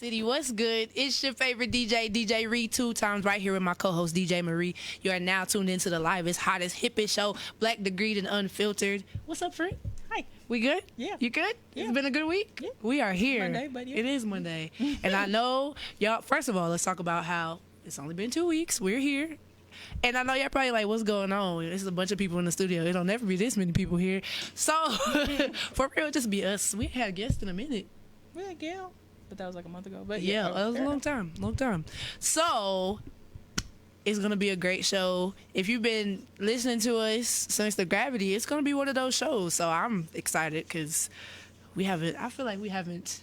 City. What's good? It's your favorite DJ Reed, 2 times right here with my co-host DJ Marie. You are now tuned into the livest, hottest, hippest show, Black Degreed and Unfiltered. What's up, friend? Hi. We good? Yeah. You good? Yeah. It's been a good week? Yeah. We are here. Monday, but yeah. It is Monday. And I know y'all, first of all, let's talk about how it's only been 2 weeks. We're here. And I know y'all probably like, what's going on? There's a bunch of people in the studio. It'll never be this many people here. So, for real, just be us. We had guests in a minute. We had Gail, but that was like a month ago. But Yeah, it was a long time. So, it's going to be a great show. If you've been listening to us since the Gravity, it's going to be one of those shows. So, I'm excited because I feel like we haven't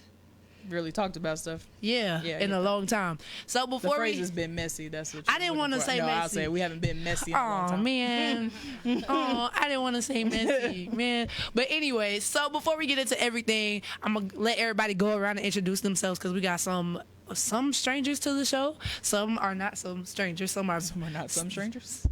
really talked about stuff. In a long time. So The before phrase has been messy. That's what I didn't want to say no, messy. I'll say we haven't been messy in a long Oh time. man, I didn't want to say messy, man. But anyway, so before we get into everything, I'm gonna let everybody go around and introduce themselves because we got some strangers to the show. Some are not some strangers. Some are not some strangers.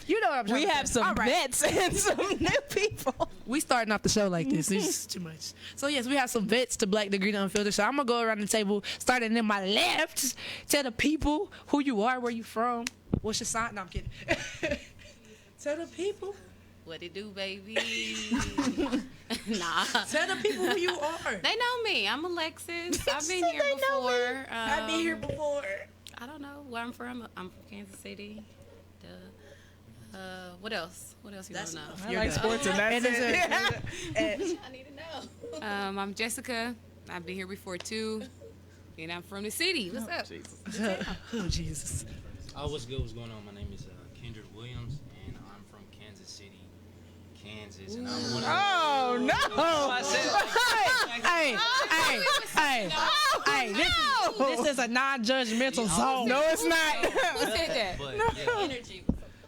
You know what I'm trying We to have say. some All right. vets and some new people. We starting off the show like this. It's too much. So, yes, we have some vets to Black Degree Unfiltered. So, I'm going to go around the table, starting in my left. Tell the people who you are, where you from, what's your sign. No, I'm kidding. Tell the people. What it do, baby? Nah. Tell the people who you are. They know me. I'm Alexis. I've been here before. I've been here before. I don't know where I'm from. I'm from Kansas City. What else? What else you want to know? I like sports and that's it. I need to know. I'm Jessica. I've been here before too. And I'm from the city. What's up? Oh, Jesus. What's good? What's going on? My name is Kendrick Williams, and I'm from Kansas City, Kansas. And I'm one of Oh no! Hey, this is a non-judgmental zone. No, it's not. Who said that? But, Energy.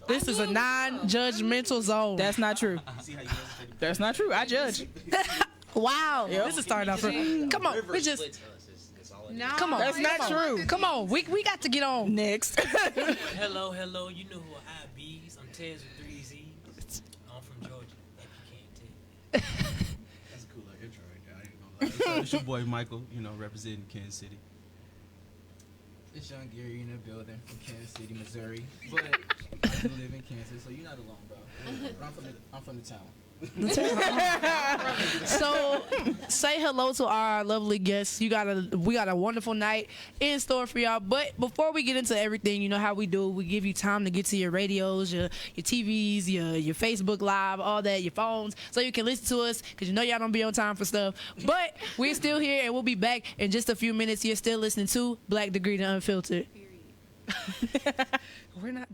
This is a non-judgmental zone. That's not true. That's not true. I judge. Wow. Yep. This is starting off. Come on, we just. No. Come on. That's not true. Come on, we got to get on. Next. hello, you know who I be. I'm Tez with 3 Z's. I'm from Georgia, if you can't tell. That's a cool little intro right there. I ain't gonna lie. It's your boy Michael, representing Kansas City. It's Young Gary in the building from Kansas City, Missouri. But I do live in Kansas, so you're not alone, bro. But I'm from the town. So, say hello to our lovely guests. We got a wonderful night in store for y'all. But before we get into everything, you know how we do. We give you time to get to your radios, your TVs, your Facebook Live, all that, your phones, so you can listen to us because you know y'all don't be on time for stuff. But we're still here, and we'll be back in just a few minutes. You're still listening to Black Degree and Unfiltered. We're not.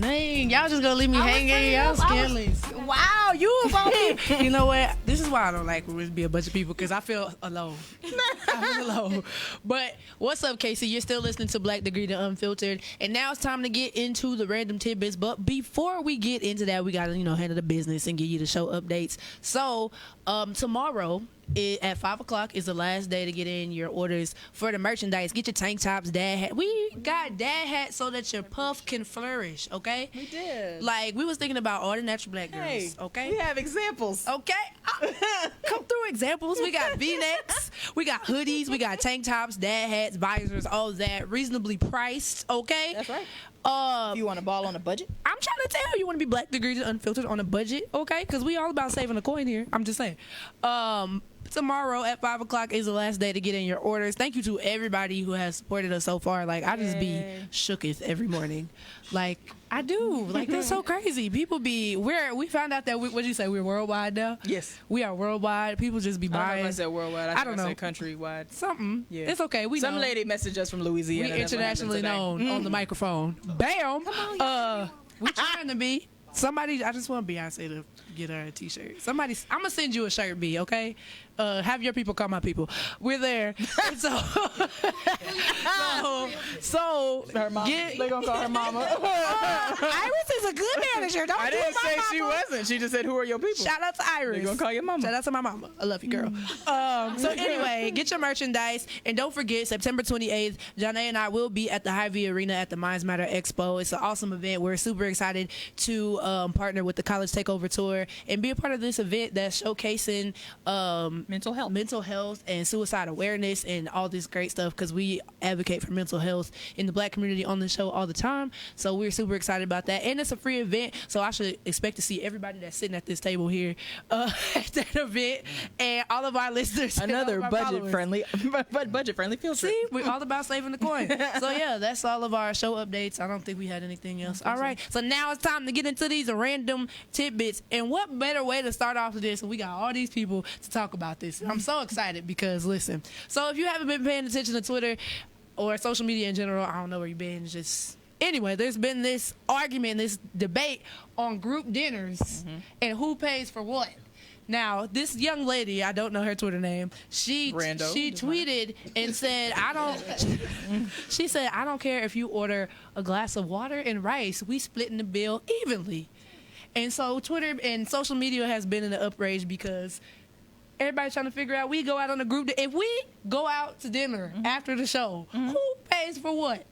Dang, y'all just gonna leave me hanging. Y'all scandalous. Wow, you was on me. You know what? This is why I don't like when it be a bunch of people because I feel alone. I feel alone. But what's up, Casey? You're still listening to Black Degree, the Unfiltered, and now it's time to get into the random tidbits. But before we get into that, we gotta handle the business and give you the show updates. So tomorrow at 5 o'clock is the last day to get in your orders for the merchandise. Get your tank tops, dad hat. We got dad hats so that your puff can flourish. Okay. We did. Like we was thinking about all the natural black girls. Hey, okay. we have examples. Okay. Come through examples. We got V-necks, we got hoodies, we got tank tops, dad hats, visors, all of that, reasonably priced. Okay. That's right. You want to ball on a budget? I'm trying to tell you want to be Black Degrees Unfiltered on a budget, okay? Because we all about saving a coin here. I'm just saying. Tomorrow at 5 o'clock is the last day to get in your orders. Thank you to everybody who has supported us so far. Like, I just be shooketh every morning. Like, I do. Like, that's so crazy. People be, we found out that, what'd you say, we're worldwide now? Yes. We are worldwide. People just be I don't know buying. if I said worldwide. I don't know. I said countrywide. Something. Yeah. It's okay. We Some know. lady messaged us from Louisiana. We That's what happened internationally today. known on the microphone. Bam! We trying to be. Somebody, I just want Beyonce to get her a t-shirt. Somebody, I'm gonna send you a shirt, B, okay? Have your people call my people. We're there. So Her mama. They gonna call her mama. Iris is a good manager. Don't I do didn't my say she mama. wasn't. She just said, "Who are your people?" Shout out to Iris. They gonna call your mama. Shout out to my mama. I love you, girl. So anyway, get your merchandise. And don't forget, September 28th, Janae and I will be at the Hy-Vee Arena at the Minds Matter Expo. It's an awesome event. We're super excited to partner with the College Takeover Tour and be a part of this event that's showcasing Mental health and suicide awareness and all this great stuff because we advocate for mental health in the Black community on the show all the time. So we're super excited about that. And it's a free event, so I should expect to see everybody that's sitting at this table here at that event and all of our listeners. and Another all of our budget followers. friendly field trip. See, we're all about saving the coin. So yeah, that's all of our show updates. I don't think we had anything else. All right, so now it's time to get into these random tidbits. And what better way to start off with this? We got all these people to talk about this. I'm so excited because listen. So if you haven't been paying attention to Twitter or social media in general, I don't know where you've been. Just anyway, there's been this argument, this debate on group dinners and who pays for what. Now, this young lady, I don't know her Twitter name, she tweeted and said, she said, I don't care if you order a glass of water and rice, we splitting the bill evenly. And so Twitter and social media has been in an outrage because everybody's trying to figure out, we go out on a group, if we go out to dinner after the show, who pays for what?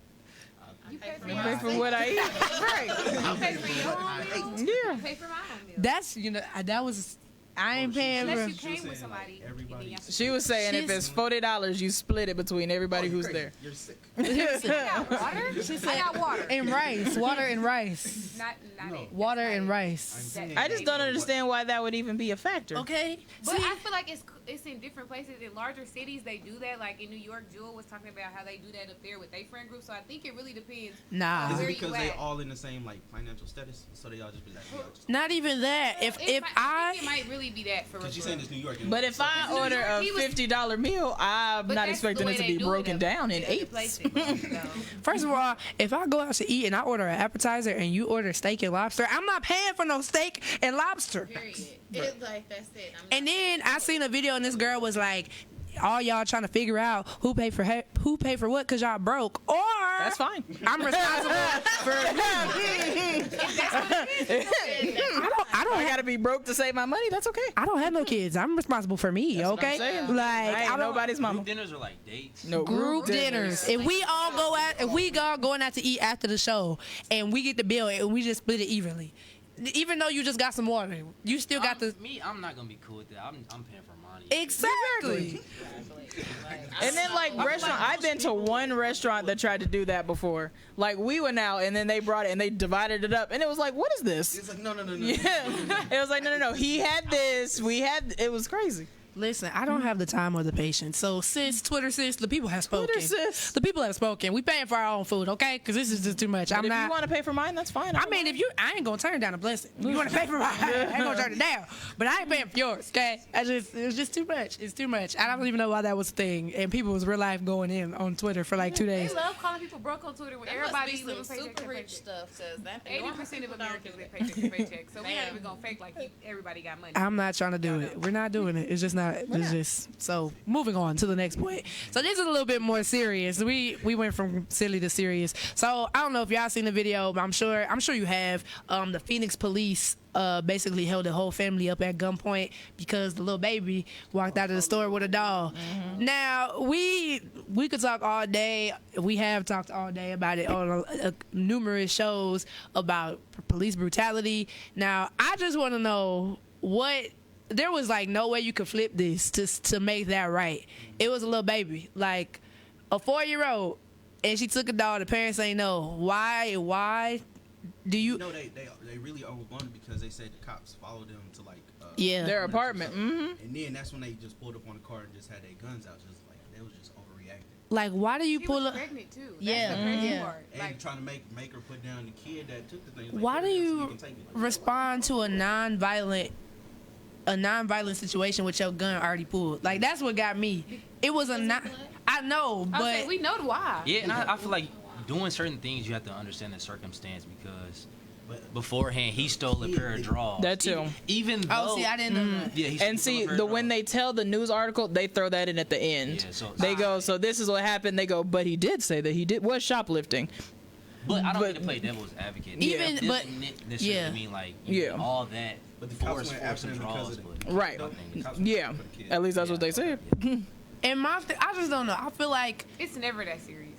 You pay for Pay for what I eat. Right. You pay for your own meal. Yeah. You pay for my own meal. That's, that was, I ain't paying Unless you for. came with somebody. everybody- and then y'all- She was saying if it's $40, you split it between everybody who's there. You're sick. I got water. She I said, got water. and rice, water and rice. Not No. it. Water That's and not it. rice. I just don't understand why that would even be a factor. Okay. But See, I feel like it's in different places. In larger cities, they do that. Like in New York, Jewel was talking about how they do that up there with their friend group. So I think it really depends. nah. Is Where it you because they at? all in the same like financial status, so they all just be like, "Yeah, just-" Not even that. If I I think it might really be that for. Cause she's saying it's New York. But if I New order York, a he was- $50 meal, I'm But not that's expecting the it way to they be do broken it down in other eighths. places, so. first of all, if I go out to eat and I order an appetizer and you order steak and lobster, I'm not paying for no steak and lobster. Period. It's like that's it. I'm And then I seen a video and this girl was like, all y'all trying to figure out who pay for what because y'all broke, or That's fine. I'm responsible for. I don't I gotta be broke to save my money. That's okay. I don't have no kids. I'm responsible for me. That's what I'm okay, saying. like I ain't don't. nobody's mama. Group dinners are like dates. No Group dinners. If we all go out, if we all going out to eat after the show, and we get the bill, and we just split it evenly, even though you just got some water, you still got the I'm not gonna be cool with that. I'm paying for money. exactly. And then like restaurant, I've been to one restaurant that tried to do that before. Like we went out and then they brought it and they divided it up and it was like, what is this? It's like no. Yeah, it was like no. He had this. We had. It was crazy. Listen, I don't have the time or the patience. So, Twitter sis, the people have spoken. Twitter sis. The people have spoken. We paying for our own food, okay? Because this is just too much. But if you want to pay for mine, that's fine. I mean, I ain't gonna turn down a blessing. You want to pay for mine? I ain't gonna turn it down. But I ain't paying for yours, okay? It was just too much. It's too much. I don't even know why that was a thing. And people was real life going in on Twitter for like 2 days. They love calling people broke on Twitter when That everybody must be living some paycheck super to rich paycheck. stuff, cause that 80% of Americans live paycheck to paycheck, so we not even gonna fake like everybody got money. I'm not trying to do it. We're not doing it. It's just not. It's just so. Moving on to the next point. So this is a little bit more serious. We went from silly to serious. So I don't know if y'all seen the video, but I'm sure you have. The Phoenix police basically held the whole family up at gunpoint because the little baby walked out of the store with a doll. Now we could talk all day. We have talked all day about it on numerous shows about police brutality. Now I just want to know what. There was like no way you could flip this to make that right. It was a little baby, like a 4-year-old, and she took a doll. The parents ain't know why. Do you? No, they really overblown it because they said the cops followed them to like their apartment. And then that's when they just pulled up on the car and just had their guns out, just like they was just overreacting. Like, why do you She pull was up? pregnant too. That's Yeah, the crazy yeah. part. And Like, trying to make her put down the kid that took the thing. Like, Why do "Hey, you can take it." respond to a non-violent situation with your gun already pulled? Like, that's what got me. It was a not. I know, I was but saying, we know why. Yeah, and I feel like doing certain things, you have to understand the circumstance because beforehand he stole a pair of drawers. That too. Even though, oh, see, I didn't know that. yeah, he And stole a see, pair of when drawers. they tell the news article, they throw that in at the end. Yeah, so They go, so this is what happened. They go, but he did say that he was shoplifting. but I don't but- mean to play devil's advocate. Even- It but- doesn't necessarily yeah. mean like Yeah. all that. But the cops went after and them because draws, of but the Right. the cops went Yeah, after the kid. at least that's what they said. and I just don't know. I feel like, It's never that serious.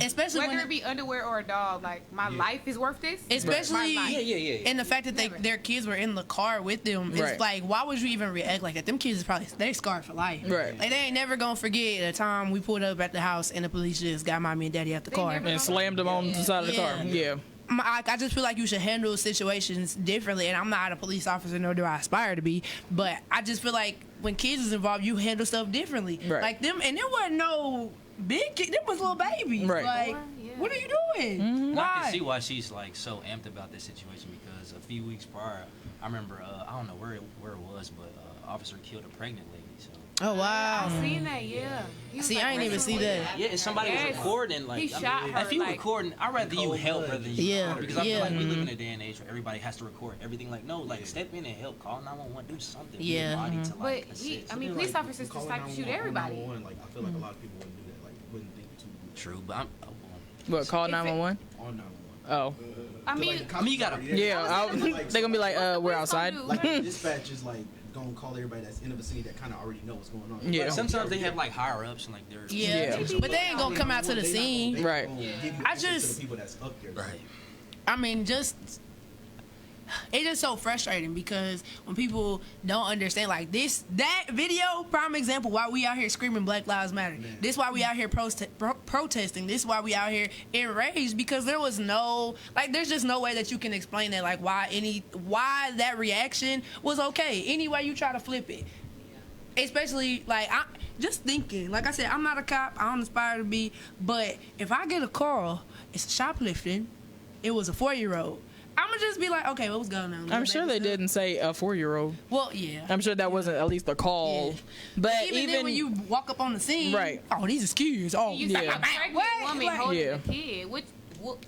especially Whether when it be underwear or a dog, like my life is worth this. especially My life. yeah. and the fact that Never. their kids were in the car with them. It's Right. like, why would you even react like that? Them kids is probably they scarred for life. Right. Like, they ain't never gonna forget the time we pulled up at the house and the police just got mommy and daddy out the They car. never- And slammed him on the side of the car. Yeah. Yeah. I just feel like you should handle situations differently, and I'm not a police officer, nor do I aspire to be, but I just feel like when kids is involved, you handle stuff differently. Right. Like them, and there wasn't no big kid, them was little babies. Right. Like, Yeah. what are you doing? And I can Why? see why she's like so amped about this situation because a few weeks prior, I remember I don't know where it was, but officer killed a pregnant lady. So Oh wow. I seen that, yeah. He was, See, like, I ain't even see wrestling that. yeah, and somebody was Yes. recording. Like, He shot her, if you like- recording, I'd rather you help rather than you Yeah, record because I feel yeah. like we live in a day and age where everybody has to record everything. Like, no, like step in and help, call 911, do something. for your Yeah. body to, like, But assist. I mean, police officers just like to shoot everybody. Like I feel like a lot of people wouldn't do that. Like wouldn't think too much True, but What, call If it- 911? on 911. Oh. I mean, you gotta- Yeah, they're gonna be like, we're police outside. gonna do? Like the dispatch is like gonna call everybody that's in the vicinity that kind of already know what's going on. Yeah. Like, sometimes they have like higher ups and like they're Yeah. Yeah. But they ain't gonna come out to the scene. Right. I just- to the people that's up there. right. I mean, just it's just so frustrating because when people don't understand, like that video, prime example why we out here screaming Black Lives Matter. This why we out here protesting. This why we out here enraged because there was no, like, there's just no way that you can explain that, like why that reaction was okay. Any way you try to flip it, especially like I just thinking, like I said, I'm not a cop. I don't aspire to be, but if I get a call, it's shoplifting. It was a 4-year-old. I'm gonna just be like, okay, what was going on? I'm sure they Baby stuff? didn't say a 4-year-old. Well, yeah. I'm sure that wasn't at least a call. Yeah. But Even then, when you walk up on the scene, Right. Oh, these are kids. Oh, you Yeah. see a pregnant woman What? holding Yeah. a kid. Which,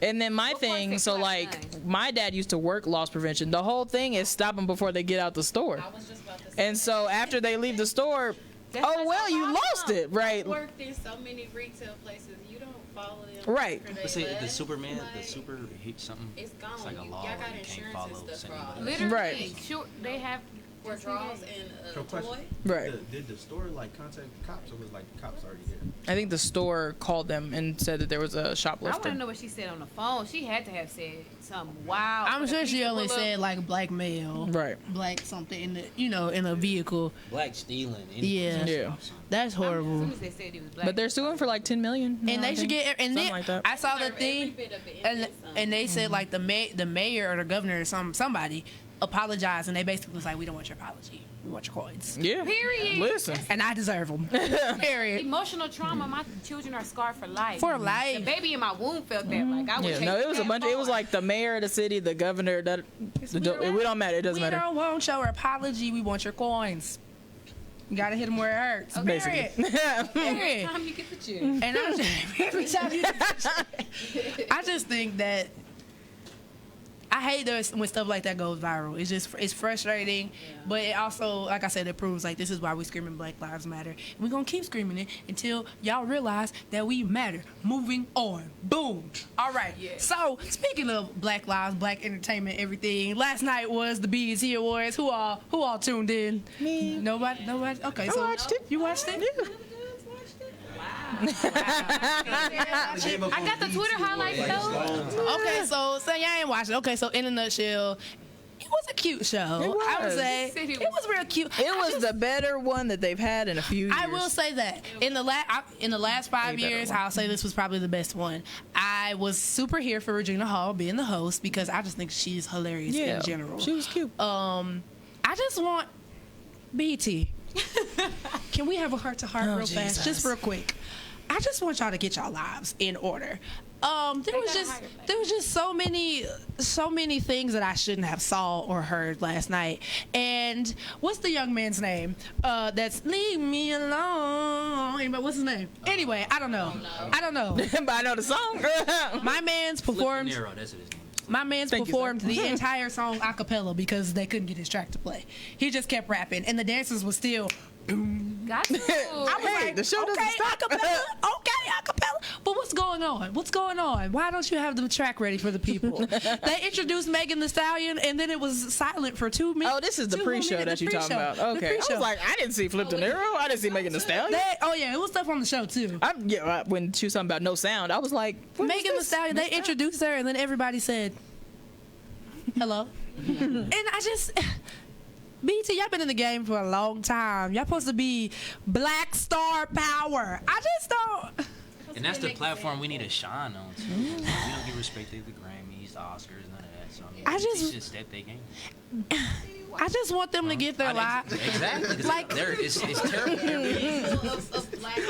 And then my What thing, part so they like done? my dad used to work loss prevention. The whole thing is stop them before they get out the store. I was just about to say. And so after they leave the store, That's oh just well, a you problem. lost it, right? I worked in so many retail places. You don't follow them. Right. after they Let's say the left. Superman, the Like, super hit something. It's gone. It's like a You- law y'all got where you can't insurance follow and stuff for all anybody. that. literally, Right. sure, they have For draws and a So question. toy. Right. Did the store like contact the cops or was like the cops already there? I think the store called them and said that there was a I want to shoplifter. know what she said on the phone. She had to have said something wild. I'm for the sure she police to only pull up. said like black male, Right. black something in the in a vehicle. Black stealing. Yeah, Yeah. that's As horrible. soon as they said he was black. But they're suing for like 10 million. And they should get. And Something then like that. I saw the Every thing, bit of it and is something. and they said like the mayor or the governor or somebody apologized, and they basically was like, we don't want your apology. We want your coins. Yeah. Period. Listen. And I deserve them. Period. Emotional trauma. My children are scarred for life. For life. The baby in my womb felt that. Like I would. Yeah, no, it was a bunch. It was like the mayor of the city, the governor. We don't matter. It doesn't matter. We don't want your apology. We want your coins. You gotta hit them where it hurts. Basically. Period. Every time you get the check. And every time you get the check. I just think that I hate when stuff like that goes viral. It's frustrating, but it also, like I said, it proves like this is why we screaming Black Lives Matter. And we're gonna keep screaming it until y'all realize that we matter. Moving on. Boom. All right. Yeah. So speaking of Black Lives, Black entertainment, everything. Last night was the BDU Awards. Who all tuned in? Me. Nobody. Okay. I watched it. You watched it? Yeah. I got the Twitter highlights though. Okay, so y'all ain't watching. Okay, so in a nutshell, it was a cute show. It was. I would say it was real cute. It was the better one that they've had in a few years. I will say that in the last 5 years, I'll say this was probably the best one. I was super here for Regina Hall being the host because I just think she's hilarious in general. She was cute. I just want BT. Can we have a heart to heart real fast, just real quick? I just want y'all to get y'all lives in order. There was just so many things that I shouldn't have saw or heard last night. And what's the young man's name? That's leave me alone. But what's his name? Anyway, I don't know. But I know the song. My man's performed. Nero, that's what his name is. My man's Thank you, performed sir. the entire song a cappella because they couldn't get his track to play. He just kept rapping, and the dancers was still. Got you. I was Hey, like, the show doesn't okay, stop. acapella, okay, acapella. But what's going on? What's going on? Why don't you have the track ready for the people? They introduced Megan Thee Stallion, and then it was silent for 2 minutes. Oh, this is the pre-show that you're talking about. Okay, I was like, I didn't see Flip the Nero. I didn't see Megan Thee Stallion. It was stuff on the show too. When she was talking about no sound, I was like, Megan Thee Stallion. They introduced her, and then everybody said, "Hello," and I just. BT, y'all been in the game for a long time. Y'all supposed to be Black Star Power. I just don't. And that's the platform we need to shine on too. We don't get respected at the Grammys, the Oscars, none of that. So I mean, they should step their game. I just want them to get their lives. Exactly. Like, it's terrible.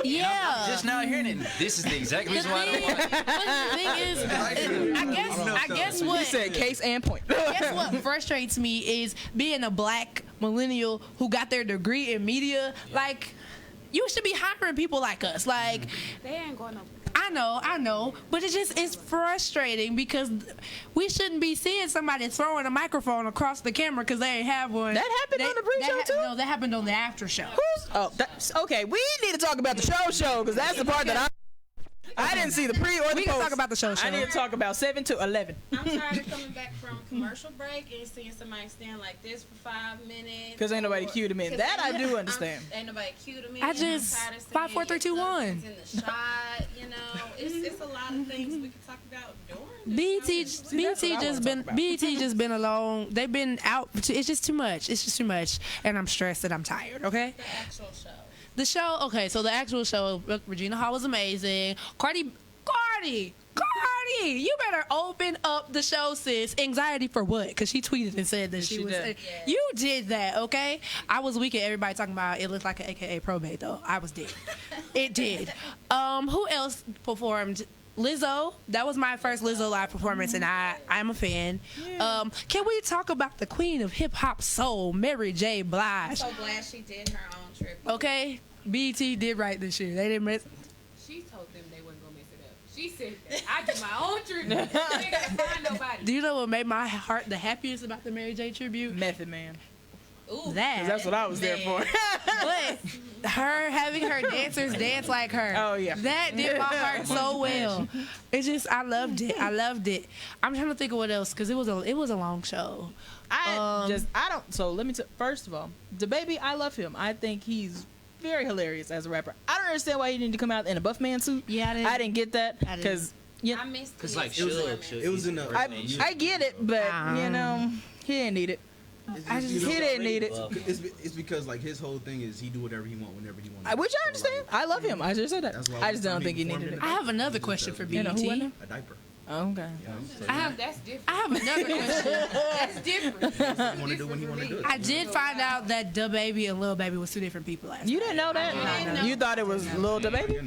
yeah. Just now hearing it. This is the exact reason why I don't want it. But the thing is, I guess what You said case and point. I guess what frustrates me is being a black millennial who got their degree in media. Like, you should be hiring people like us. Like, They ain't going to. I know, but it's frustrating because we shouldn't be seeing somebody throwing a microphone across the camera because they ain't have one. That happened on the pre-show too? No, that happened on the after show. That's okay. We need to talk about the show because that's the part that I didn't see the pre or the We post. can talk about the show. I need to talk about 7 to 11. I'm tired of coming back from commercial break and seeing somebody stand like this for 5 minutes. Because ain't nobody cued him in. That I do understand. Ain't nobody cued him in. I just 5, 4, 3, 2, 1. In the shot, you know, it's a lot of things we can talk about during. BT BT just been alone. They've been out. It's just too much. It's just too much, and I'm stressed and I'm tired. Okay. The actual show. The show. Okay, so the actual show. Regina Hall was amazing. Cardi, you better open up the show, sis. Anxiety for what? Because she tweeted and said that she was. did. You did that, okay? I was weak at everybody talking about it looked like an AKA probate though. I was dead. It did. Who else performed? Lizzo. That was my first Lizzo live performance, and I'm a fan. Yeah. Can we talk about the queen of hip hop soul, Mary J. I'm Blige? so glad she did her own trip. Okay, BT did right this year. They didn't miss. She told them they wasn't gonna mess it up. She said that. I do my own tribute. They ain't gotta find nobody. Do you know what made my heart the happiest about the Mary J. tribute? Method Man. Ooh, That. 'Cause that's what I was there for. But her having her dancers dance like her. Oh, yeah. That did my heart so well. It just, I loved it. I'm trying to think of what else because it was a long show. So let me first of all, DaBaby, I love him. I think he's very hilarious as a rapper. I don't understand why he needed to come out in a buff man suit. Yeah, I didn't get that I didn't. because I missed Cause it. like It was in the. I get it, but you know he didn't need it. He didn't need it. It's because like his whole thing is he do whatever he want whenever he wants. Which I understand. I love him. I just said that. That's why I just don't think he needed it. I have another question for BT. You know who in there? A diaper. Okay. That's different. I have another question. That's different. Want to do when you want to do it. I did find out that Da Baby and Lil Baby was two different people last You night. didn't know that? I didn't know. You thought it was Lil Da Baby?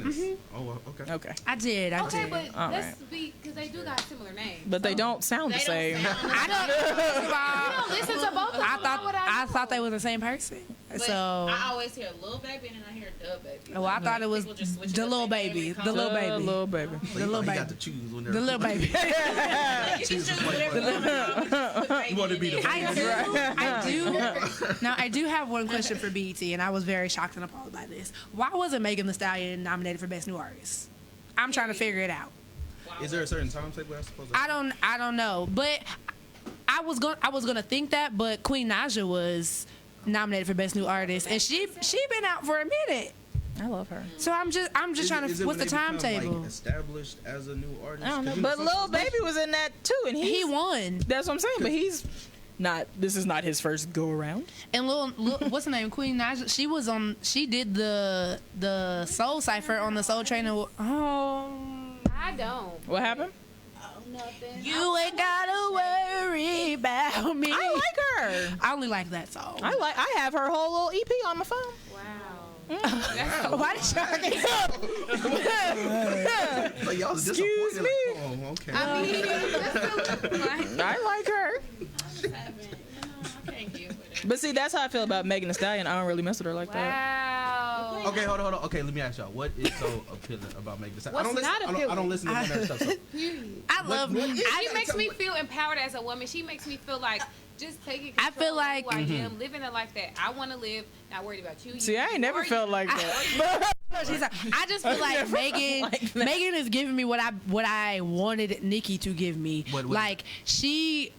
Oh, well, okay. Okay. I did. Okay, but All let's be because they do got similar names. But they don't sound the They same. don't sound I don't. First of all, Listen to both of them. I thought they were the same person. But So, I always hear Lil Baby and then I hear Dub Baby. well, I thought it was People just switch the up Lil their name Baby, and the call Lil it Baby, Lil Baby. So the Lil he Baby, got to choose when they're the Lil Baby. You can choose whatever You want to be the I do have one question for BET, and I was very shocked and appalled by this. Why wasn't Megan Thee Stallion nominated for Best New Artist? I'm trying to figure it out. Is there a certain timetable that's supposed to? I don't know, but I was gonna think that, but Queen Naja was nominated for Best New Artist, and she been out for a minute. I love her. So I'm just trying to. What's the timetable? Like, established as a new artist. I don't know. 'Cause, But some- Lil Baby was in that too, and He won. That's what I'm saying. But he's not. This is not his first go around. And Lil what's her name? Queen Naja. She was on. She did the Soul Cipher on the Soul Train. Oh, I don't. What happened? nothing. you ain't gotta worry about me. I like her. I only like that song. I have her whole little EP on my phone. Wow. Why did y'all get Like, y'all was Excuse disappointed, me. like, oh, okay. I mean, that's I like her. I can't get with it. But see, that's how I feel about Megan Thee Stallion. I don't really mess with her like that. wow. Okay, hold on. Okay, let me ask y'all. What is so appealing about Megan Thee Stallion? What's not I appealing? don't listen to none of that stuff. So. I love what is- She makes me feel empowered as a woman. She makes me feel like just taking I control feel like- of who I am, living the life that I want to live, not worried about you. See, I ain't never felt like that. I just feel like Megan is giving me what I wanted Nikki to give me. What- like she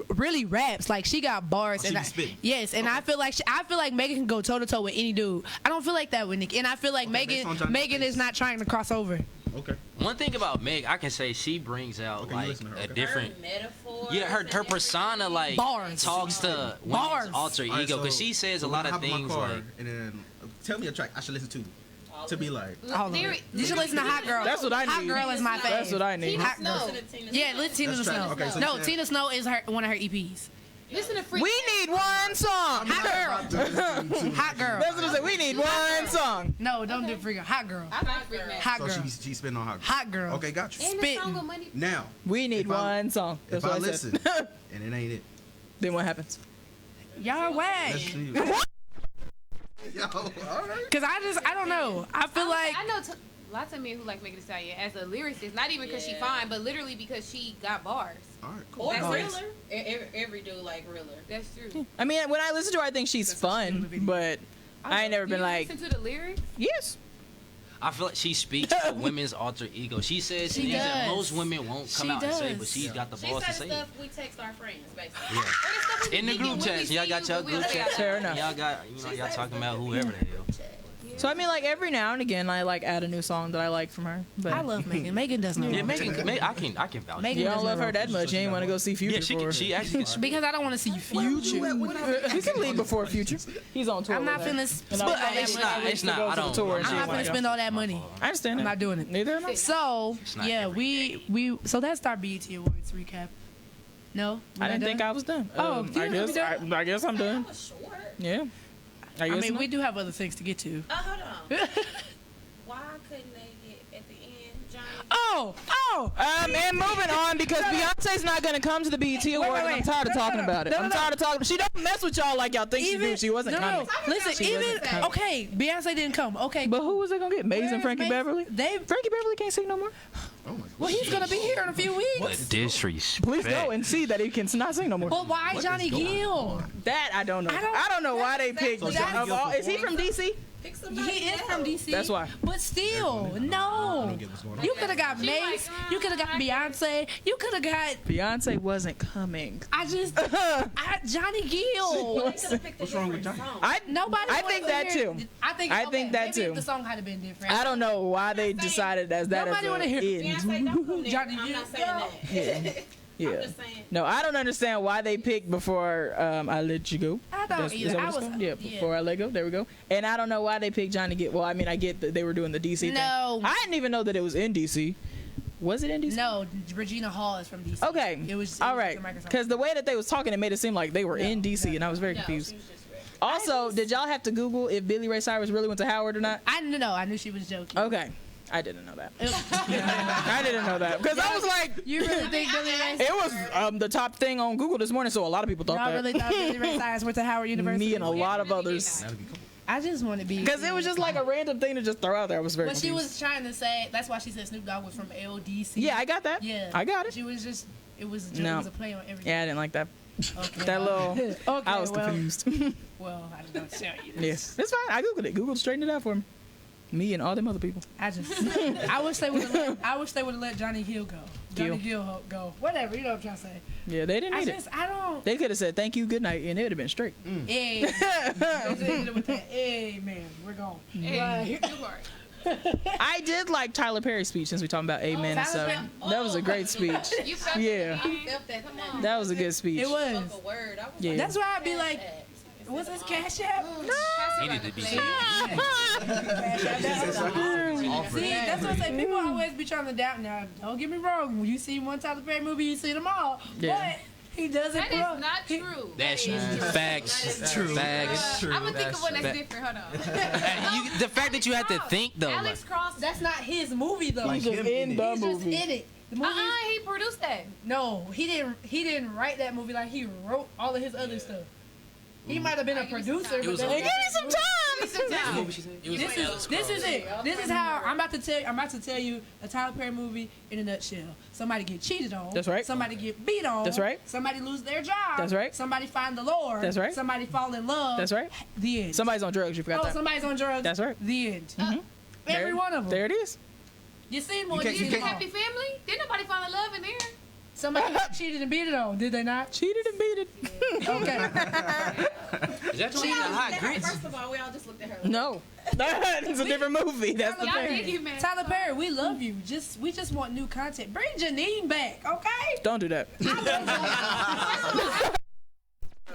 really raps. Like she got bars. Oh, she and be spitting. yes, and I feel like Megan can go toe to toe with any dude. I don't feel like that with Nikki, and I feel like based on Johnny Megan Depp's- is not trying to cross over. Okay. One thing about Meg, I can say she brings out Okay, you like listen to her, a okay. different. Her metaphors Yeah, her and persona like Bars. talks to Bars. women's alter All right, ego because so she says a when lot I of hop in my things car like. and then tell me a track I should listen to be like. Hold on. You should listen to Hot Girl. That's what I Hot need. Girl is my favorite. That's what I need. Tina Hot Snow. Girl. Yeah, listen Tina That's trash. Snow. Okay, so No, you said- Tina Snow is one of her EPs. Listen to Free. We need one song. Hot Girl. Hot Girl. That's what I said. We need one song. No, don't do Free Girl. Hot Girl. I like Free Man. Hot So Girl. she's spitting on Hot Girl. Hot Girl. Okay, got you. And the Spitting. song with Money. Now, We need If I- one song. That's if I what I listen said. and it ain't it, Then what happens? Y'all whack. let's see. Yo, all right. Cause I don't know. I feel like I know lots of men who like Megan Thee Stallion as a lyricist, not even because she fine, but literally because she got bars. All right, cool. Or That's Riller. Every dude like Riller. That's true. I mean, when I listen to her, I think she's fun, but I ain't never Do been you like, listen to the lyrics. yes. I feel like she speaks to women's alter ego. She says She things that does. most women won't come She out and say, does. but she's got the She balls to says say stuff it. we text our friends, basically. Yeah. Or the stuff we In the be group thinking when we chats, y'all see got you, your but we group don't say chats. it. Fair enough. Y'all got, y'all talking about whoever the hell. So I mean, like every now and again, I like add a new song that I like from her. But I love Megan. Megan does not. Yeah, Megan, I can vouch. Megan you does don't love not her that much. You ain't want to go see Future. Yeah, she actually. because I don't want to see Future. We can leave before Future. He's on tour. I'm not with her. finna And spend I- all But that it's money. not. It's to not. go I to the don't. tour and I'm she not wanna finna go. spend all that money. I understand. I'm that. not doing it. Neither am I. So not yeah, every so that's our BET Awards recap. No, I didn't think I was done. Oh, I you guess. done? I guess I'm done. That was short. Yeah. I guess mean, not. we do have other things to get to. Hold on. Why couldn't they get at the end, Johnny? Oh. And moving on because Beyonce's not gonna come to the BET Awards. And I'm tired of talking about it. No, I'm no. tired of talking. She don't mess with y'all like y'all think she do. She wasn't coming. Listen, She even wasn't coming. okay, Beyonce didn't come. Okay, But who was they gonna get? Maze and Frankie Beverly? They Frankie Beverly can't sing no more. Oh my God. well, he's gonna be here in a few weeks. What disrespect. Please go and see that he can not sing no more. But why Johnny Gill? That I don't know. I don't know why they picked. So Johnny of Gill all- Is he from DC? Pick somebody He is from DC. That's why. But still, no. get what's going on. You could have got Mace. You could have got Beyonce. You could have got. Beyonce wasn't coming. Johnny Gill. What's wrong with Johnny? Nobody. I wanted think to that hear- too. I think. I think that maybe too. if the song had been different. I don't know why they decided as that Nobody as wanna hear an end. Beyonce, don't come there. Johnny I'm Gill. not saying that. Yeah. I'm just saying. No, I don't understand why they picked before I let you go. I don't That's- is either. that I what it's was. called? Yeah, before I let go. There we go. And I don't know why they picked Johnny Gill. Well, I mean, I get that they were doing the DC thing. No. I didn't even know that it was in DC. Was it in DC? No, Regina Hall is from DC. Okay. It was all right. Microsoft. Because the way that they was talking, it made it seem like they were in DC, and I was very confused. She was just ready. Also, did y'all have to Google if Billy Ray Cyrus really went to Howard or not? I didn't know. I knew she was joking. Okay. I didn't know that. I didn't know that. Because I was like, You really think Billy Ray? it was the top thing on Google this morning, so a lot of people thought Y'all that. really thought Billy Ray Cyrus went to Howard University? Me and a lot of others. That'd be cool. I just want to be. Because it was just like a random thing to just throw out there. I was very What she confused. was trying to say. That's why she said Snoop Dogg was from LDC. Yeah, I got that. Yeah. I got it. She was just. It was. It No. was a play on everything. Yeah, I didn't like that. Okay. That little. Okay. I was well, confused. Well, I don't know what to tell you. Yes. It's fine. I Googled it. Google straightened it out for me. Me and all them other people. I just. I wish they would have. I wish they would have let Johnny Gill go. Johnny Gill go. Whatever. You know what I'm trying to say. Yeah, they didn't need it. I don't. They could have said thank you, good night, and it would have been straight. Hey. Hey, man. We're gone. Hey, you are. I did like Tyler Perry's speech since we talking about amen and stuff. That was a great speech. You felt Yeah. it. Felt that. Come on. That was a good speech. It was. Spoke a word. I was Yeah. That's why I'd be like, what's this Cash App? Needed to be See, that's what I say. People always be trying to doubt. Now, don't get me wrong. When you see one Tyler Perry movie, you see them all. Yeah. But he doesn't. That is not true. That's That is true. facts. True. Facts. I'm gonna think of one that's That- different. Hold on. The fact that you have to think though. Alex Cross. That's not his movie though. Like He's him just in in the it. just movie. in it. The movie. He produced that. No, he didn't. He didn't write that movie. Like he wrote all of his other stuff. He might have been a Give me some producer, time. but was that's a- Give me some time. Give me some time. It was like Alex This Cross. is it. This is how I'm about to tell. I'm about to tell you a Tyler Perry movie in a nutshell. Somebody get cheated on. That's right. Somebody get beat on. That's right. Somebody lose their job. That's right. Somebody find the Lord. That's right. Somebody fall in love. That's right. The end. Somebody's on drugs. You forgot Oh, that. somebody's on drugs. That's right. The end. Mhm. Every There- one of them. There it is. You seen more. You You can't- seen you them Happy Family? Didn't nobody fall in love in there? Somebody cheated and beat it on. Did they not? Cheated and beat it. Okay. Is that the hot grits? First of all, we all just looked at her. No. It's a different movie. That's the Y'all thing. did get mad. Tyler Perry, we love you. We just want new content. Bring Janine back, okay? Don't do that.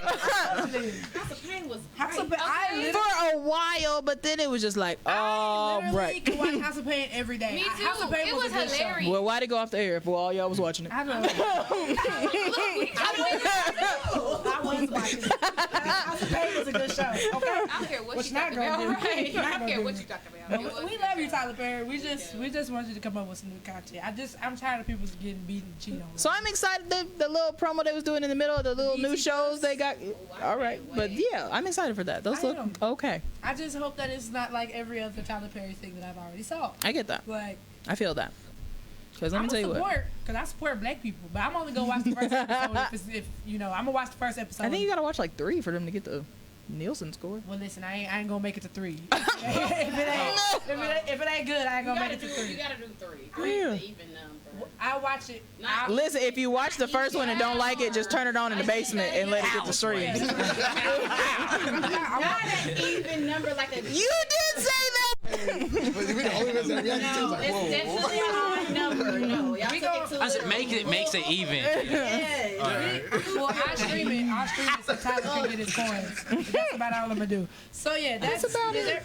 House of Pain was House of great. Pain. I literally, For a while, but then it was just like, I oh, literally right. could watch House of Pain every day. Me too. House of Pain It was, was a good hilarious. show. Well, why'd it go off the air if all y'all was watching it? I don't know. I was watching it. House of Pain was a good show, okay? I don't care what What you you not talking about. gonna do? Right. Not I gonna don't care do what it. you talking about. It was We a love good you, show. Tyler Perry. We just want you to come up with some new content. I'm tired of people getting beaten and cheated on. So I'm excited that the little promo they was doing in the middle of the little new shows they got. All right, but yeah, I'm excited for that. Those I look am. okay. I just hope that it's not like every other Tyler Perry thing that I've already saw. I get that. Like, I feel that. Because let I'm me tell you gonna what. support, because I support black people, but I'm only gonna watch the first episode if I'm gonna watch the first episode. I think you gotta watch like 3 for them to get the Nielsen score. Well, listen, I ain't gonna make it to 3. if it ain't good, I ain't You gonna make gotta it do. to 3. You gotta do 3. 3 is the even number. I watch it. Not- Listen, if you watch the first one and don't like it, just turn it on in the basement and let it get the streams. Not an even number like a. You did say that. We the only ones that reacted to it. No, Like, it's whoa, definitely an odd number. No, y'all took it too I said literal. makes it even. Yeah. Well, I stream it so Tyler can get his coins. That's about all I'm gonna do. So yeah, that's about it.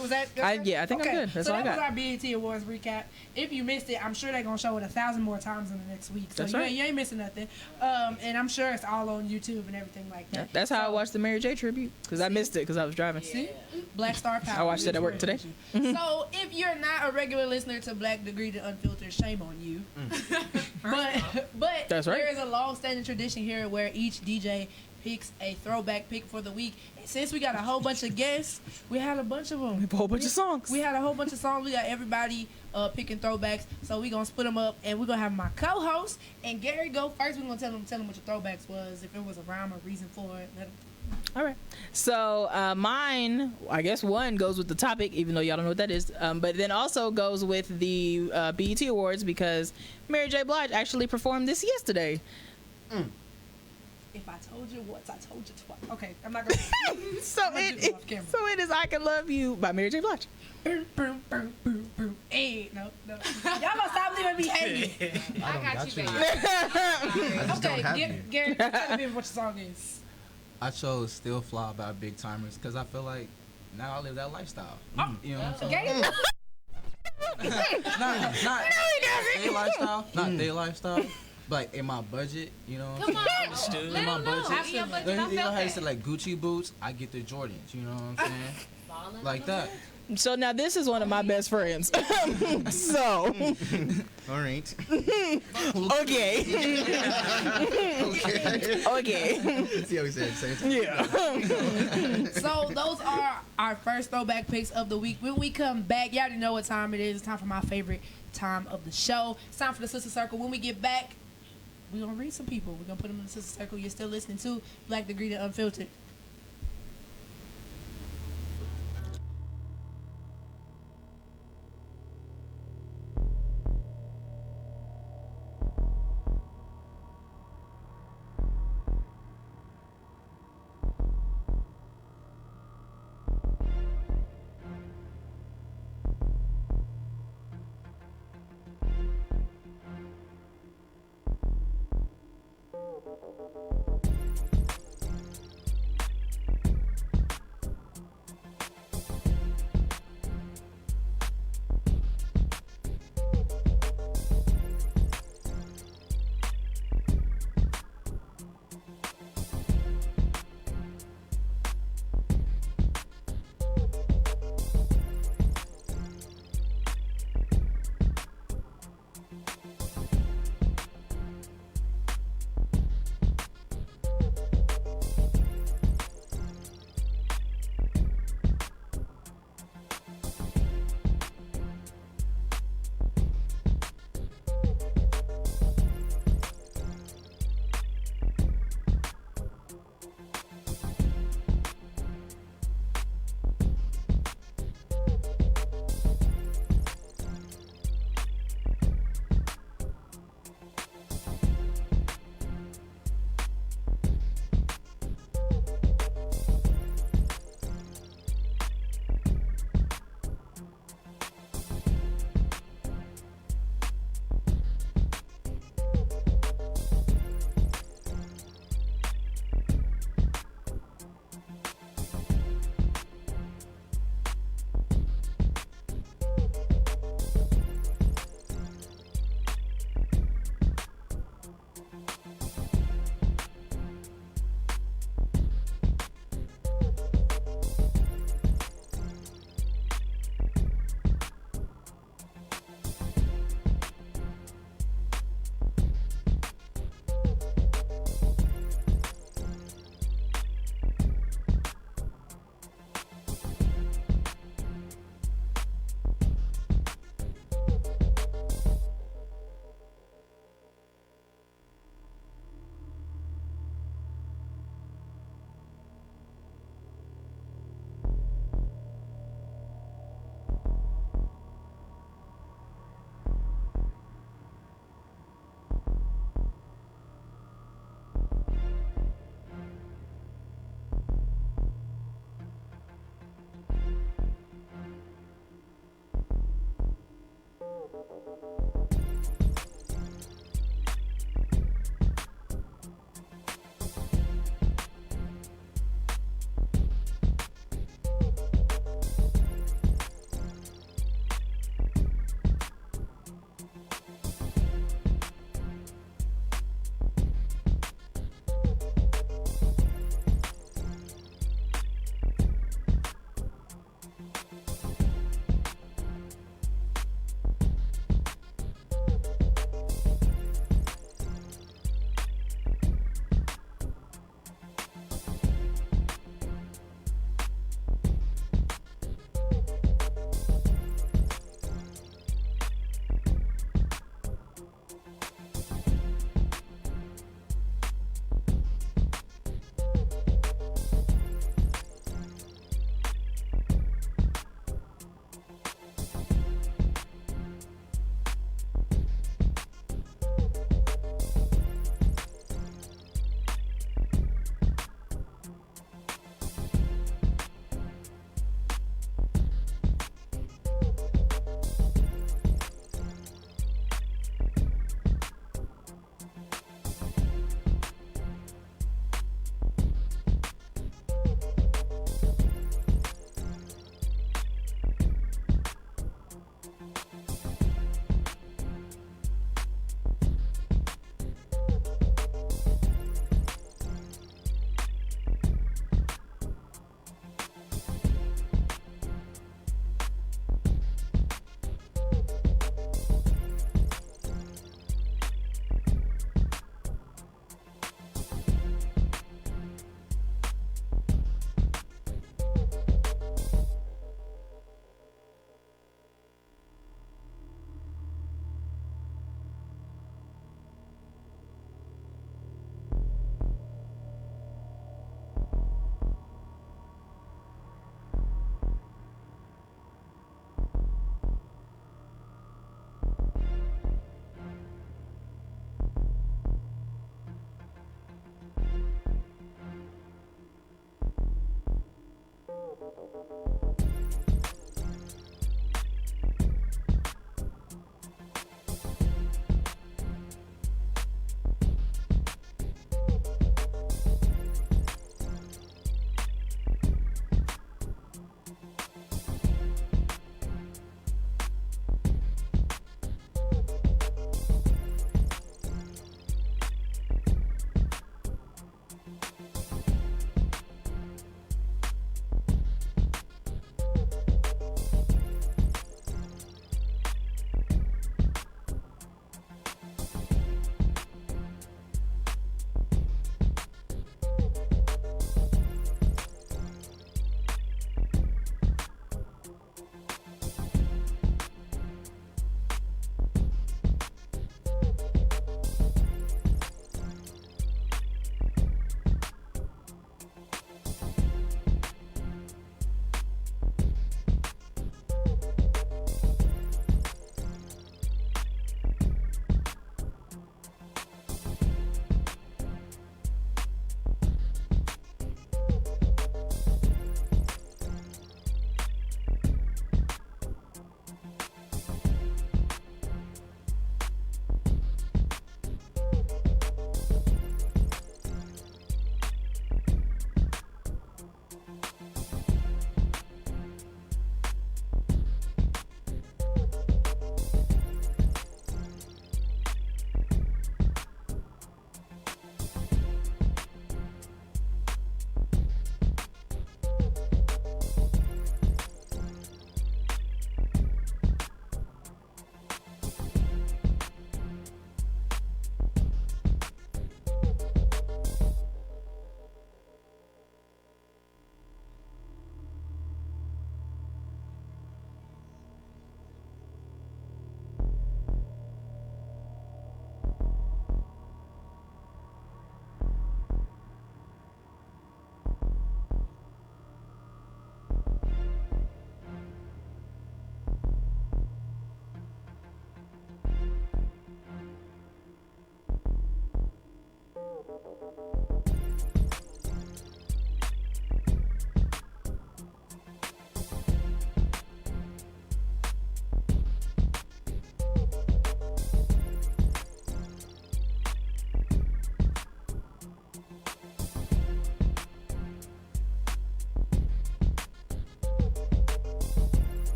Was that good? Yeah, I think I'm good. That's so all I that got. was our BET Awards recap. If you missed it, I'm sure they're gonna show it 1,000 more times in the next week. So That's you, right. you ain't missing nothing. And I'm sure it's all on YouTube and everything like that. That's how I So, watched the Mary J tribute because I missed it because I was driving. See? Black Star Power. I watched it at work today. So if you're not a regular listener to Black Degree to Unfiltered, shame on you. but That's right. there is a long-standing tradition here where each DJ picks a throwback pick for the week. And since we got a whole bunch of guests, we had a bunch of them. A whole bunch of songs. We had a whole bunch of songs. We got everybody picking throwbacks. So we're going to split them up. And we're going to have my co-host and Gary go first. We're going to tell him what your throwbacks was. If it was a rhyme or reason for it. Let him. All right. So mine, I guess one goes with the topic, even though y'all don't know what that is. But then also goes with the BET Awards because Mary J. Blige actually performed this yesterday. If I told you once, I told you twice. Okay, I'm not going to. So I'm gonna do this off camera. so it is I Can Love You by Mary J. Blige. Boom, boom, boom, boom, boom. Hey, no. Y'all gonna stop leaving me hanging. I got you, baby. I just don't have you. Gary, tell me what your song is. I chose Still Fly by Big Timers because I feel like now I live that lifestyle. You know what I'm saying? Gary, not day lifestyle, not day lifestyle. But like in my budget, you know what I'm Come saying? on. Understood. Let In my them know. budget. In your budget, You I know felt how you said that. like Gucci boots? I get the Jordans, you know what I'm saying? Ballin' Like on the that. So now this is one of my best friends. So All right. okay, okay, See how we said it. Same time. yeah. So those are our first throwback picks of the week. When we come back, you already know what time it is. It's time for my favorite time of the show. It's time for the Sister Circle. When we get back, we're going to read some people. We're going to put them in the Sister Circle. You're still listening to Black Degree to Unfiltered.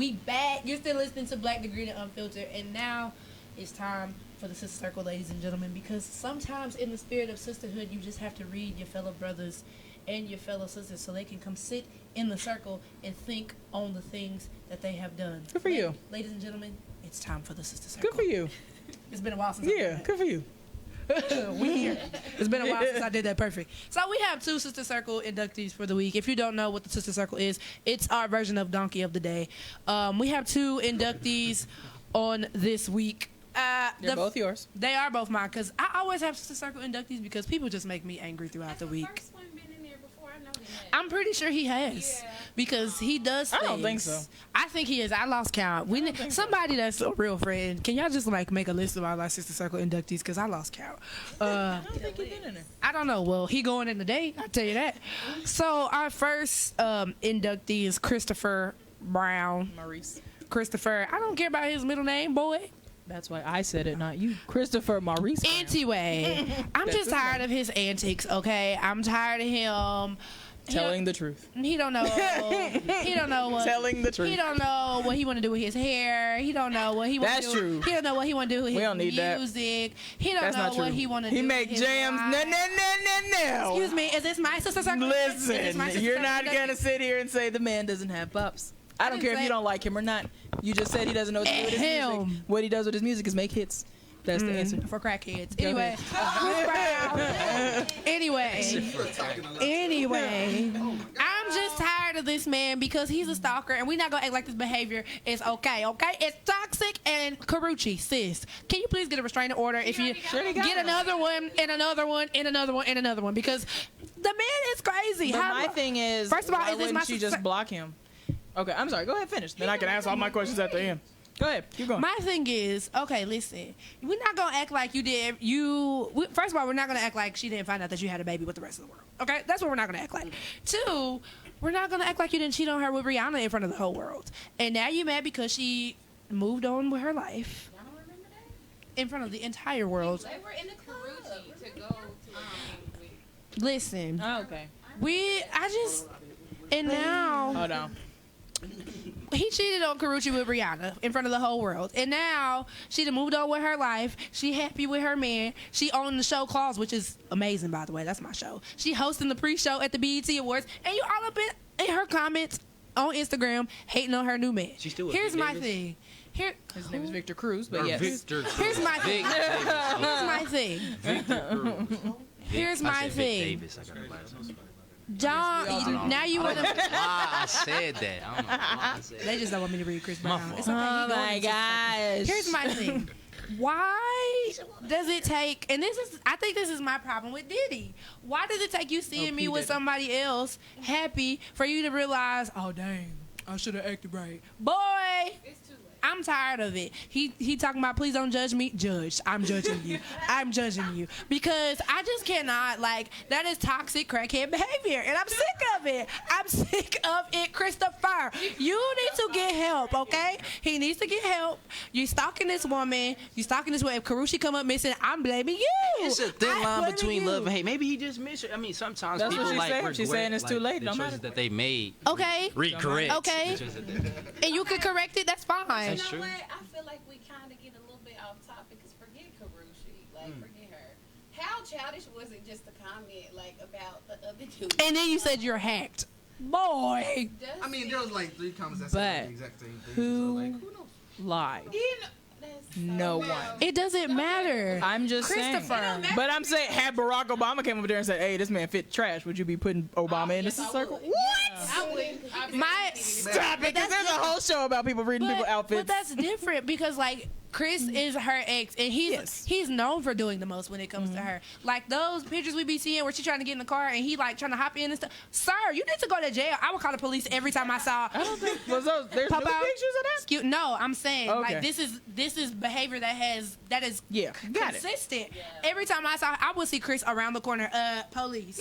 We back. You're still listening to Black Degree and Unfiltered, and now it's time for the Sister Circle, ladies and gentlemen, because sometimes in the spirit of sisterhood, you just have to read your fellow brothers and your fellow sisters so they can come sit in the circle and think on the things that they have done. Good for you. Ladies and gentlemen, it's time for the Sister Circle. Good for you. It's been a while since I did Yeah, that. good for you. We here. It's been a while since I did that perfect. So we have 2 Sister Circle inductees for the week. If you don't know what the Sister Circle is, it's our version of Donkey of the Day. We have 2 inductees on this week. They're both yours. They are both mine because I always have Sister Circle inductees because people just make me angry throughout the week. First one been in there before. I know that. I'm pretty sure he has because he does things. I don't think so. I think he is. I lost count. We need somebody that's a real friend. Can y'all just like make a list of all our Sister Circle inductees because I lost count. I don't think you've been in there. I don't know. Well, he going in today. I'll tell you that. So our first inductee is Christopher Brown. Maurice. Christopher. I don't care about his middle name, boy. That's why I said it, not you. Christopher Maurice. Brown. Anyway, I'm That's just his tired name. of his antics. Okay, I'm tired of him. Telling the truth. He don't know. He don't know what. Telling the truth. He don't know what he want to do with his hair. He don't know what he want to That's do. true. He don't know what he want to do with We his don't need that. music. He don't That's know not true. what he want to do. He with make his jams. life. No. Excuse me. Is this my Sister Circle? Is this my Listen, Sister you're Circle not inductee? gonna sit here and say the man doesn't have pops. I don't didn't care if say- you don't like him or not. You just said he doesn't know what to do with his music. Ahem. What he does with his music is make hits. That's the answer. For crackheads. Go Anyway. Anyway. I'm just tired of this man because he's a stalker and we're not going to act like this behavior is okay, okay? It's toxic and Karuchi, sis. Can you please get a restraining order if you get another one and another one and another one and another one because the man is crazy. But How- my thing is, First of all, why is this wouldn't my she sister- just block him? Okay, I'm sorry. Go ahead, finish. Then I can answer all my questions at the end. Go ahead, keep going. My thing is, okay, listen. We're not gonna act like you did. First of all, we're not gonna act like she didn't find out that you had a baby with the rest of the world. Okay, that's what we're not gonna act like. 2, we're not gonna act like you didn't cheat on her with Rihanna in front of the whole world. And now you mad because she moved on with her life Y'all don't remember that? in front of the entire world. They were in the Karuchi to go to with. Listen, Oh, okay. and now Hold on. he cheated on Karuchi with Rihanna in front of the whole world. And now she done moved on with her life. She happy with her man. She owned the show Claws, which is amazing, by the way. That's my show. She hosting the pre-show at the BET Awards. And you all up in her comments on Instagram hating on her new man. She's still with Here's Vic my Davis? thing. His name is Victor Cruz, but Or yes. Victor Cruz. Here's my thing. Vic Davis. Here's my thing. Victor Cruz. Here's I my said Vic thing. Davis. I got it last. John, now you want to. Why I said that? I don't know why I said They just don't want me to read Chris Brown. fault. It's okay. Oh He going my into the second. gosh. Here's my thing. Why does it take, and I think this is my problem with Diddy. Why does it take you seeing me P. with Diddy. somebody else happy for you to realize, oh, dang, I should have acted right. Boy, It's too late. I'm tired of it. He talking about, please don't judge me. Judged. I'm judging you. I'm judging you. Because I just cannot, that is toxic crackhead behavior. And I'm sick of it. I'm sick of it, Christopher. You need to get help, okay? He needs to get help. You stalking this woman. You stalking this woman. If Karuchi come up missing, I'm blaming you. It's a thin I'm line blaming between you. love and hate. Maybe he just missed her. I mean, sometimes That's what people she like said. regret, She's saying it's too late. The Don't choices matter. that they made. Okay. Regret. Okay. The choices that they- And you can correct it. That's fine. That's You true. know what? I feel like we kind of get a little bit off topic because forget Karuchi. Like, forget her. How childish was it just to comment, about the other dude? And then you said you're hacked. Boy. I mean, there was like 3 comments that But said the exact same thing. who- So, like, who knows? Lied. That's No one. It doesn't matter. I'm just saying. Christopher. But I'm saying, had Barack Obama came over there and said, "Hey, this man fit trash," would you be putting Obama in this yes, I circle? would. I wouldn't. My Stop it, because that's there's a whole show about people reading people's outfits. But that's different because Chris is her ex, and he's known for doing the most when it comes to her. Like those pictures we be seeing where she trying to get in the car and he trying to hop in and stuff. Sir, you need to go to jail. I would call the police every time I saw. I don't think there's new pictures Pop of out. that. No, I'm saying Okay. this is behavior that is Yeah, got it. consistent. Every time I would see Chris around the corner. Police.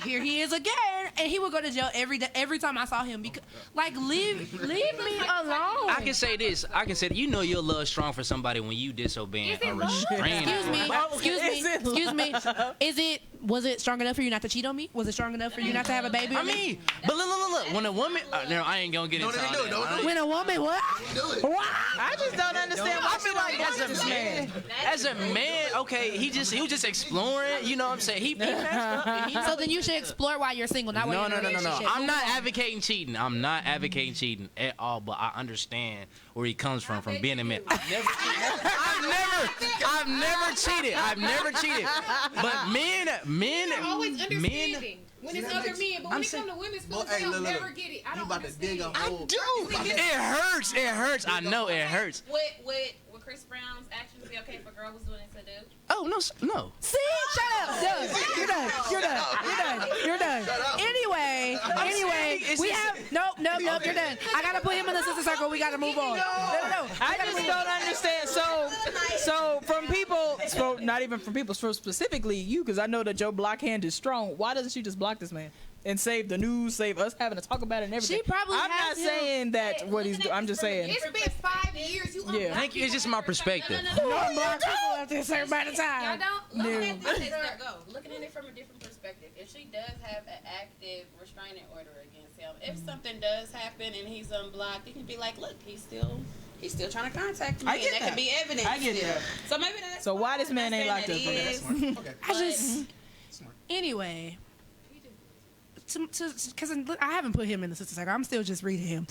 Here he is again, and he would go to jail every day. Every time I saw him, because leave me alone. I can say this. You know your love strong for somebody when you disobeying a restraining Excuse me. order. Excuse me. Excuse me. Is it Was it strong enough for you not to cheat on me? Was it strong enough for you not to have a baby? I mean, but look. When a woman, no, I ain't gonna get into all that. When a woman, what? What? I just don't understand why I feel like as a man, okay, he was just exploring. You know what I'm saying? He messed up. So then you should explore while you're single, not while you're in a relationship. I'm not advocating cheating. I'm not advocating cheating at all. But I understand where he comes from being a man. I've never cheated. But men, They're always understanding when it's other men, but when it comes to women's feelings, they don't never get it. I don't understand. I do. It hurts. I know it hurts. Would Chris Brown's actions be okay if a girl was doing it to do? Oh no. See, shut up. You're done. Anyway, we have nope. You're done. I gotta put him in the sister circle. We gotta move on. No. I just don't understand. So from people, not even from people, so specifically you, because I know that your block hand is strong. Why doesn't she just block this man and save the news, save us having to talk about it and everything? She probably I'm not has him. saying that what he's doing. I'm just saying. It's been 5 years. You Yeah. Thank you. It's just my perspective. Don't block people after a certain amount of Y'all time. don't. Looking at it from a different perspective, if she does have an active restraining order against him, if something does happen and he's unblocked, he can be like, look, he's still trying to contact me. I get and that that. could be evidence. I get still. that. So maybe that's So why this man ain't locked up? I just anyway. Because I haven't put him in the sister circle. I'm still just reading him.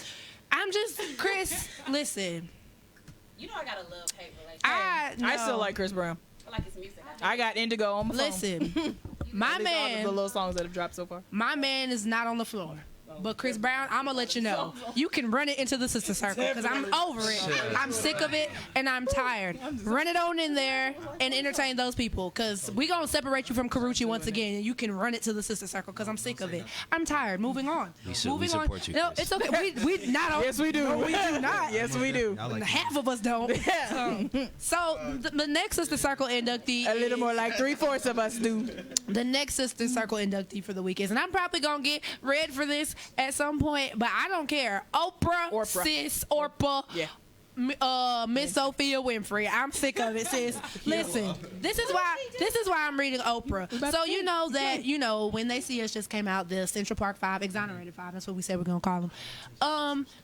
I'm just Chris. Listen, You know I got a love-hate relationship. I still like Chris Brown. I like his music. I got Indigo on my phone. Listen, my All the man. little songs that have dropped so far. My man is not on the floor. But Chris Brown, I'm going to let you know. You can run it into the sister circle because I'm over it. I'm sick of it and I'm tired. Run it on in there and entertain those people because we going to separate you from Karuchi once again and you can run it to the sister circle because I'm sick of it. I'm tired. Moving on. We Moving on. support you, No, Chris. it's okay. We not on. Yes, we do. No, we do not. Yes, we do. Half of us don't. So the next sister circle inductee A little is- more like 3/4 of us do. the next sister circle inductee for the week is, and I'm probably gonna get read for this at some point, but I don't care. Oprah. Sis, Orpa, Yeah. Miss Sophia Winfrey. I'm sick of it, sis. Listen, this is why I'm reading Oprah. So you know that when They See Us just came out, the Central Park 5, Exonerated 5. That's what we said we're gonna call them.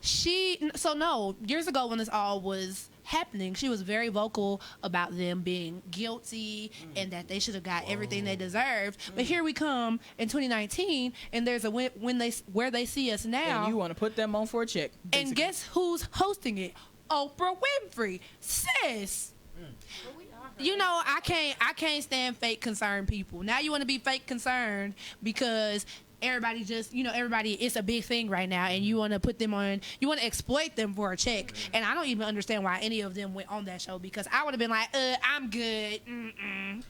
Years ago when this all was happening, she was very vocal about them being guilty and that they should have got everything they deserved. But here we come in 2019, and there's a Where They See Us Now. And you want to put them on for a check. And guess who's hosting it? Oprah Winfrey. Sis. You know, I can't stand fake concerned people. Now you want to be fake concerned because everybody it's a big thing right now and you want to put them on, you want to exploit them for a check. And I don't even understand why any of them went on that show because I would have been like, I'm good.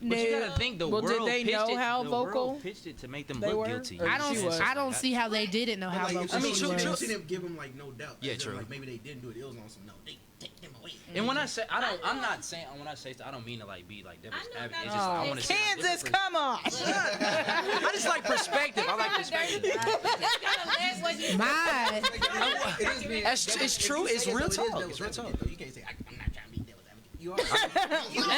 But you gotta think the world did they pitched know it, how the vocal world pitched it to make them they look were? guilty. Or I don't see how they didn't know how vocal she True. was. She didn't give him like no doubt. Yeah, As if, true. Like maybe they didn't do it. It was on some no. They take them away. And when I say I'm not saying when I say stuff, I don't mean to like be like devil's I know advocate. that. It's just I want to say like, Kansas, different come on. I just like perspective. I like perspective. My It's true. It's real talk. It's real talk. You can't say I'm not trying to be devil's advocate. You are.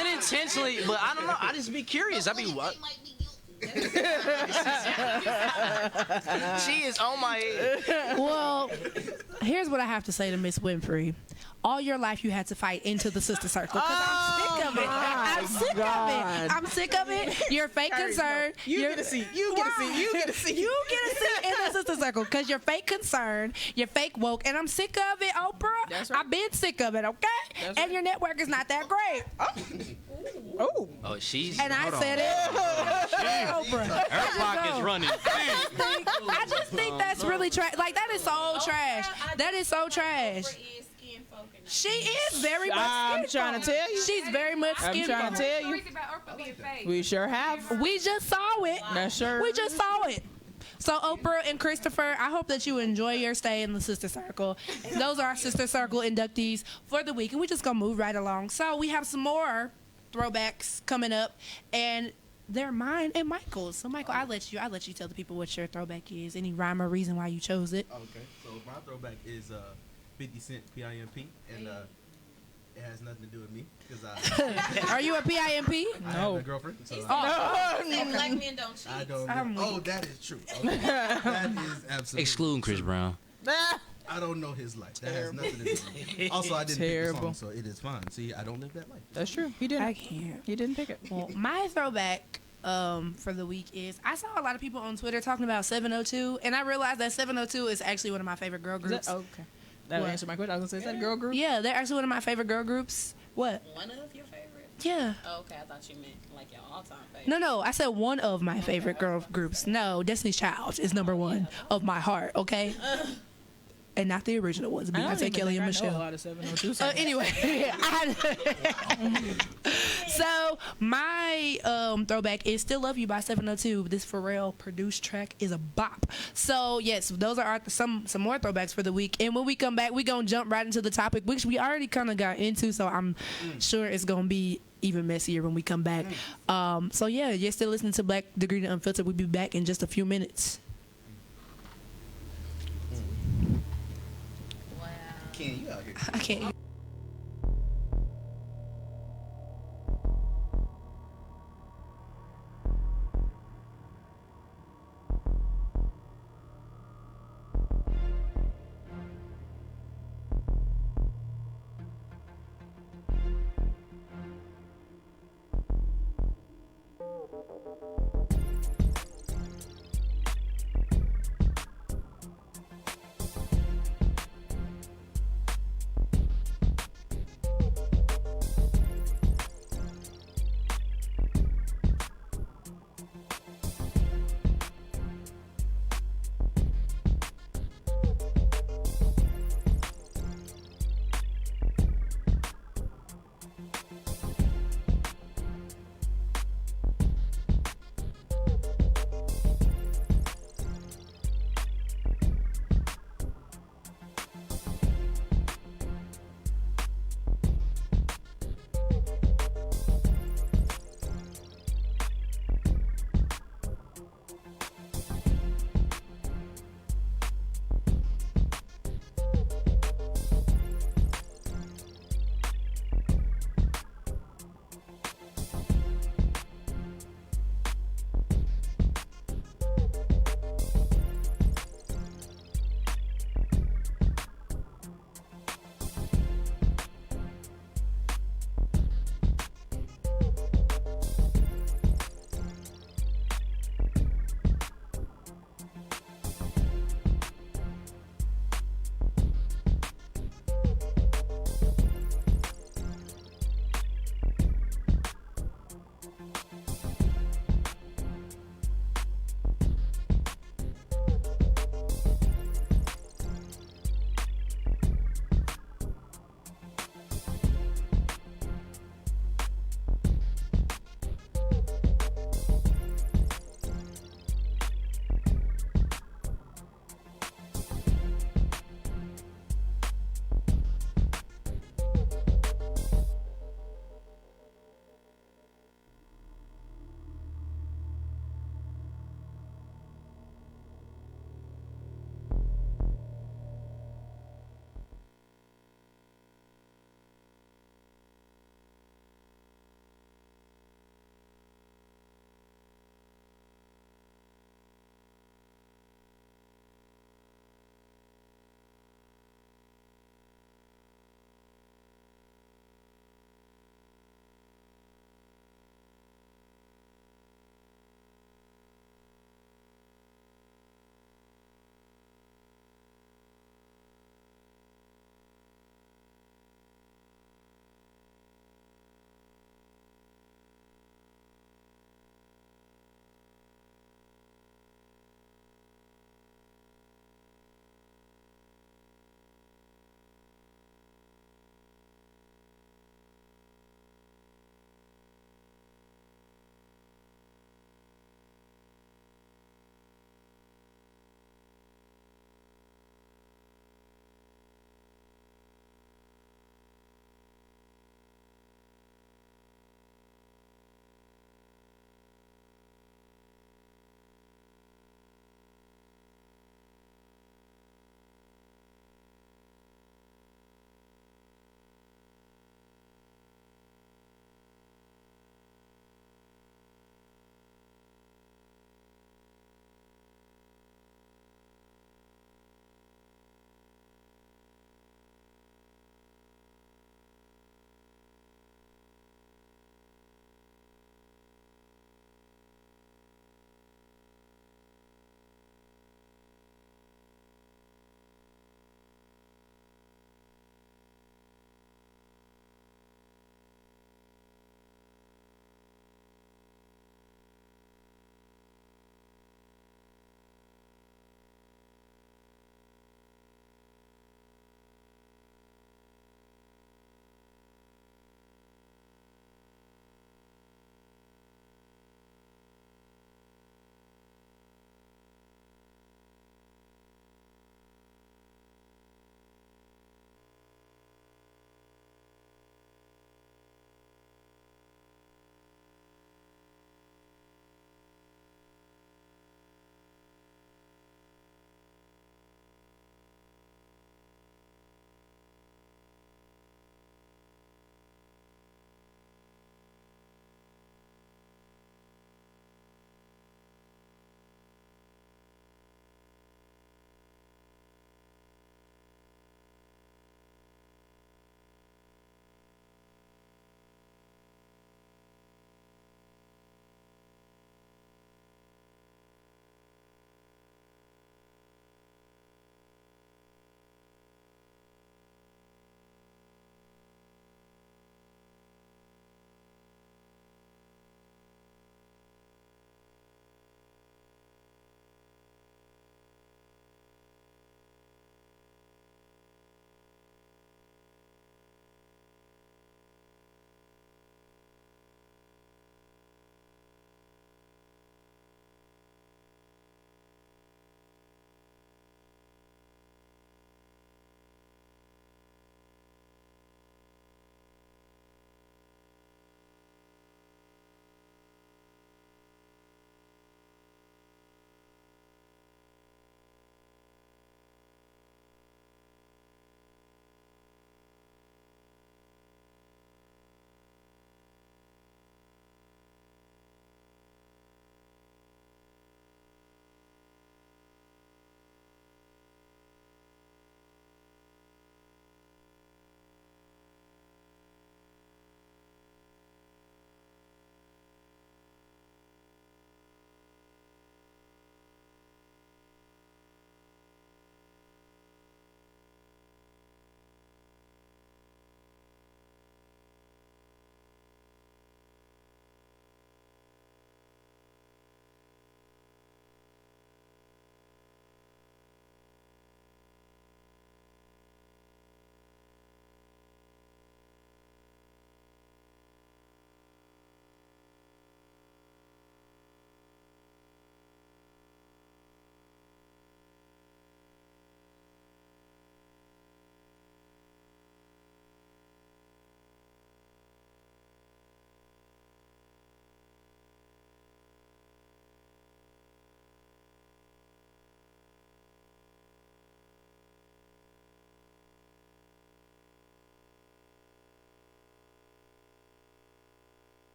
Unintentionally, but I don't know. I just be curious. I be what? She is on my head. Well, here's what I have to say to Miss Winfrey. All your life you had to fight into the sister circle because I'm sick of it. I'm sick of it. I'm sick of it. You're fake concerned. You get a seat. You get a seat. You get a seat. You get a seat in the sister circle because you're fake concerned. You're fake woke, and I'm sick of it, Oprah. That's right. I've been sick of it, okay? That's And your network is not that great. Oh. Oh, she's. And I said it. Oprah. Her pocket's running. I just think that's really trash. Like, that is so trash. That is so trash. She is very much I'm skin trying to folk. tell you. She's very much I'm skin trying to folk. tell you. Stories about Oprah being fake. We sure have. We just saw it. That's sure. We just saw it. So Oprah and Christopher, I hope that you enjoy your stay in the Sister Circle. Those are our Sister Circle inductees for the week, and we're just gonna move right along. So we have some more throwbacks coming up, and they're mine and Michael's. So Michael, I let you tell the people what your throwback is. Any rhyme or reason why you chose it? Okay, so my throwback is 50 Cent PIMP, and it has nothing nothing to do with me because Are you a PIMP? I have a girlfriend. So Say black men don't cheat. I don't. I'm Know. Oh, weak. that is true. Okay. That is absolutely Excluding Chris true. Brown. I don't know his life. That has nothing to do with me. Also, I didn't pick the song, so it is fine. See, I don't live that life. That's true. He didn't. I can't. He didn't pick it. Well, my throwback for the week is I saw a lot of people on Twitter talking about 702, and I realized that 702 is actually one of my favorite girl Is groups. that, okay. That What? answered my question. I was gonna say, is that a girl group? Yeah, they're actually one of my favorite girl groups. What? One of your favorites? Yeah. Oh, okay, I thought you meant like your all-time favorite. No, I said one of my favorite girl groups. No, Destiny's Child is number one of my heart, okay? And not the original ones. I don't Beyonce, even Kelly, and think I know a Michelle. lot of 702 songs. Anyway, so my throwback is "Still Love You" by 702. This Pharrell produced track is a bop. So yes, those are some more throwbacks for the week. And when we come back, we gonna jump right into the topic, which we already kind of got into. So I'm sure it's gonna be even messier when we come back. So yeah, you're still listening to Black Degree to Unfiltered. We'll be back in just a few minutes. Wow. Ken, you out here. I can't.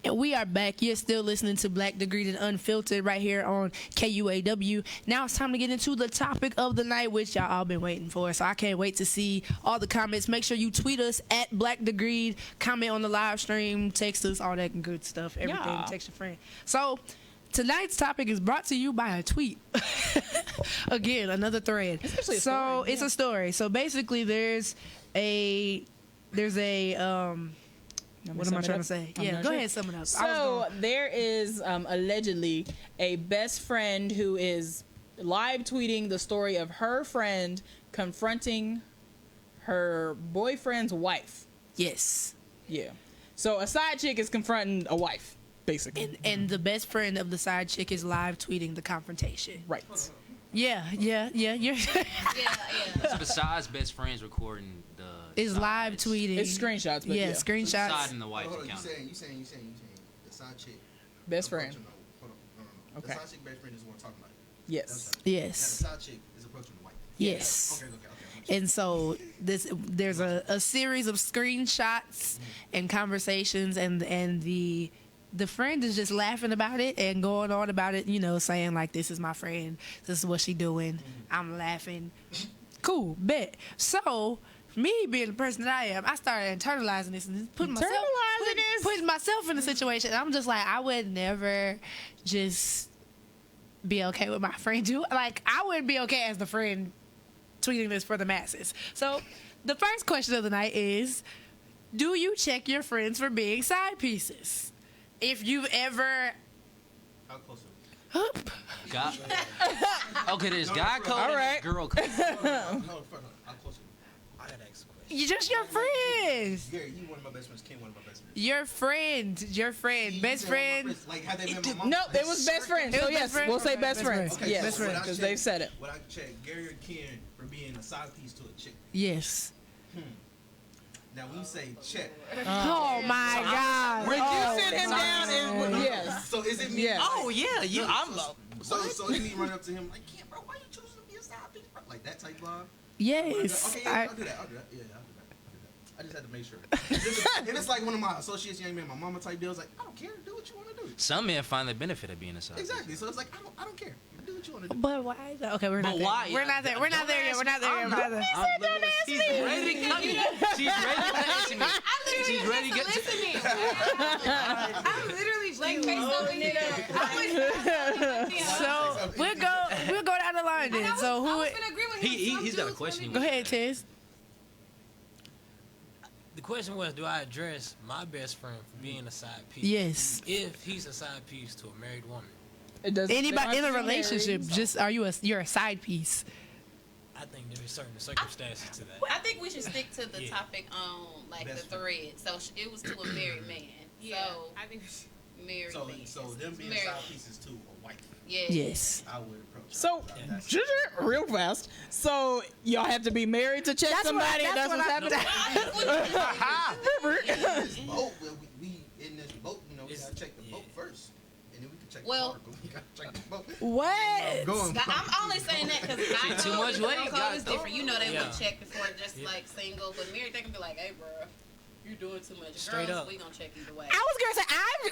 And we are back. You're still listening to Black Degreed and Unfiltered right here on KUAW. Now it's time to get into the topic of the night, which y'all all been waiting for. So I can't wait to see all the comments. Make sure you tweet us at Black Degreed, comment on the live stream, text us, all that good stuff. Everything. Yeah. Text your friend. So tonight's topic is brought to you by a tweet. Again, another thread. It's a story. So basically, there's a what am I trying to say? Yeah, go ahead, sum it up. So there is allegedly a best friend who is live tweeting the story of her friend confronting her boyfriend's wife. Yes. Yeah. So a side chick is confronting a wife, basically. And the best friend of the side chick is live tweeting the confrontation. Right. Yeah. You're Yeah. So besides best friends recording the is live tweeting. It's screenshots, but yeah. Screenshots. side in the wife's Hold on, account. you saying the side chick Best friend. approaching the- hold on, no. Okay. The side chick best friend is the one talking about it. Yes. That's right. Now Yes. the side chick is approaching the wife. Yes. Okay. And so there's a series of screenshots and conversations, and the friend is just laughing about it and going on about it, saying like, this is my friend, this is what she doing, I'm laughing. Cool, bet. So me being the person that I am, I started internalizing this and putting myself in the situation. And I'm just like, I would never just be okay with my friend too. Like, I wouldn't be okay as the friend tweeting this for the masses. So the first question of the night is, do you check your friends for being side pieces? If you've ever How close God. Okay, there's guy code All and right. there's girl code. No, first, how close I gotta ask a question. you just your friends. Gary, you one of my best friends. Kim, one of my best friends. Your friend, best friend. Like, had they been my mom? No, it was best friend. It So was yes, best friend? we'll say Okay, best best friends. friend. Yes, Best friend. because they've said it. Would I check Gary or Ken for being a side piece to a chick? Yes. Now, when you say check, Oh my God. When Oh, you sit him down and yes. so is it me? Yes. Oh yeah, I'm. So is me running up to him like, Ken, bro, why you choosing to be a side piece, bro? Like that type vibe? Yes. Okay, yeah, I'll do that. Yeah, I'll do that. I just had to make sure. If it's like one of my associates, young man, my mama type deals, like, I don't care. Do what you want to do. Some men find the benefit of being a side. Exactly. So it's like, I don't care. Do what you want to do. But why? Okay, we're not But there. why? We're not there. We're not there yet. We're not there yet. We're not there. She's ready to cut me. She's ready to answer me. She's ready to get. listening. I'm literally like face over here. So we'll go down the line then. So I who? was gonna agree with him. He's got a question. Go ahead, Tez. The question was, do I address my best friend for being a side piece? Yes. If he's a side piece to a married woman, It doesn't. Anybody in a relationship? Just you're a side piece. I think there is certain circumstances to that. I think we should stick to the Yeah. topic on like Best the thread. So it was to a married man. Yeah, So I think married man. So them being Married. side pieces to a wife, Yeah. Yes. I would approach. So, real fast. So, y'all have to be married to check That's somebody. what- That's that's what's what happening. In this boat, we in this boat, we gotta check the boat first, and then we can check Well- the cargo. We gotta check the boat. What? Going. I'm only saying that because Too much weight, code guys, is different. You know they Yeah. would check before just like single, but married they can be like, hey, bro, you're doing too much. Straight Girls, up. we gonna check either way. I was gonna say,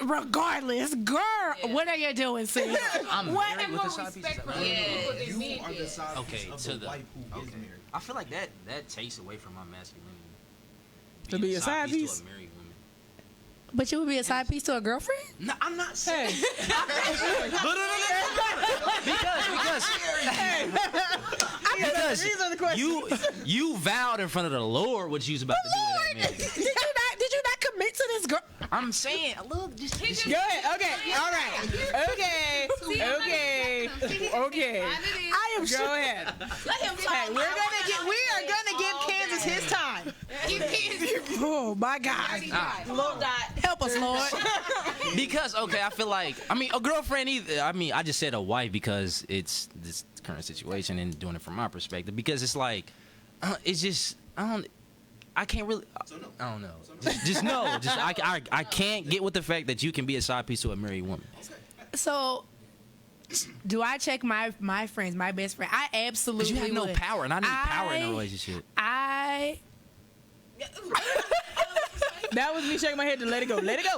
regardless, girl. Yeah. What are you doing, sis? I'm What? married with a side piece. respect for Right? Yeah. people than You men are the did. side Okay, piece of to the the- wife who is Okay. married. I feel like that takes away from my masculinity. To be a side piece? to a married woman. But you would be a side piece to a girlfriend? No, I'm not saying. Hey, Because these are the questions. you vowed in front of the Lord what you was about to do to that man. Did you not commit to this girl? I'm saying a little. Just Go ahead. Okay. All right. Okay. Okay. I am Go sure. ahead. Let him talk. Hey, we are gonna give Kansas his time. Oh my God. Little dot. Help us, Lord. Because I feel like a girlfriend either. I just said a wife because it's this current situation and doing it from my perspective. Because it's like, it's just I can't really. So no. I don't know. Just no. Just I can't get with the fact that you can be a side piece to a married woman. So, do I check my friends, my best friend? I absolutely Because you have no would. power, and I need power in a relationship. That was me shaking my head to let it go. Let it go.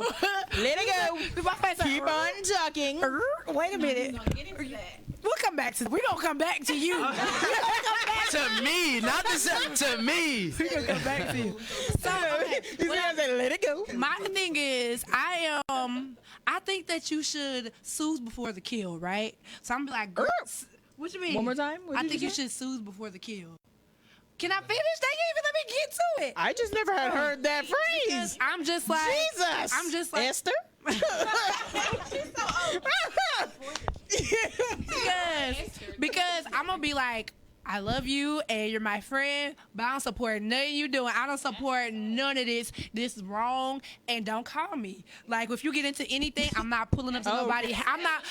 Let it go. My face like, Keep on talking. Wait a minute. Get into that. We'll come back to. We're gonna come back to you. To me, not to me. We're gonna come back to you. So, You gotta say, let it go. my thing is, I think that you should soothe before the kill, right? So I'm like, girl, what you mean? One more time? What'd I you think you say? should soothe before the kill. Can I finish? They didn't even let me get to it. I just never had heard that phrase. Because I'm just like, Jesus. I'm just like, Esther. because I'm gonna be like, I love you and you're my friend, but I don't support nothing you doing. I don't support none of this. This is wrong, and don't call me. Like if you get into anything, I'm not pulling up to nobody. I'm not.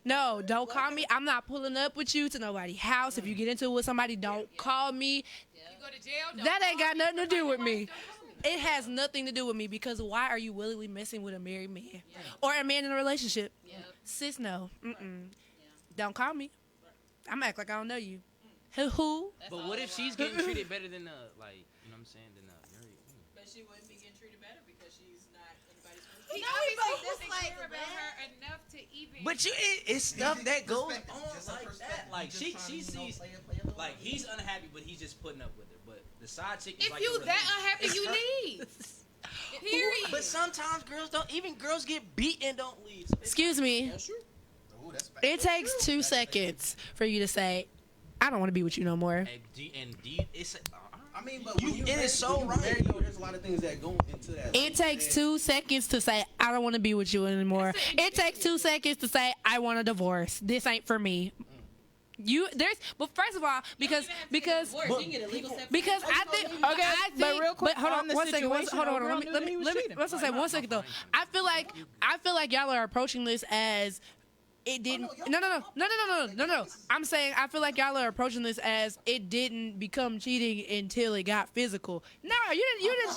No. Don't call me. I'm not pulling up with you to nobody's house. If you get into it with somebody, don't call me. You go to jail. That ain't got nothing to do with me. It has nothing to do with me because why are you willingly messing with a married man or a man in a relationship? Sis, no. Don't call me. I'm act like I don't know you. Who? But what if she's getting treated better than like, you know what I'm saying, than married? But she wouldn't be getting treated better because she's not anybody's person. He obviously doesn't care about her enough to even. But it's stuff that goes Perspective, on just a like that. perspective. Like Just she trying to, sees play it like he's unhappy, but he's just putting up with her. But the side chick is if like you a that relief. unhappy, you leave. Period. But sometimes girls don't. Even girls get beat and don't leave. So Excuse me. Ooh, that's bad. It takes 2 seconds for you to say, I don't want to be with you no more. it's. I mean, but You- when it is so when right. married, though, there's a lot of things that go into that. It takes 2 seconds to say, I don't want to be with you anymore. It takes 2 seconds to say, I want a divorce. This ain't for me. But first of all, because I think Okay, I but think, real quick hold on on the 1 second. situation, Hold on. girl Let knew that he me was let me cheating. let's just say 1 second though. I feel like y'all are approaching this as it didn't. No. I'm saying I feel like y'all are approaching this as it didn't become cheating until it got physical. No, you didn't.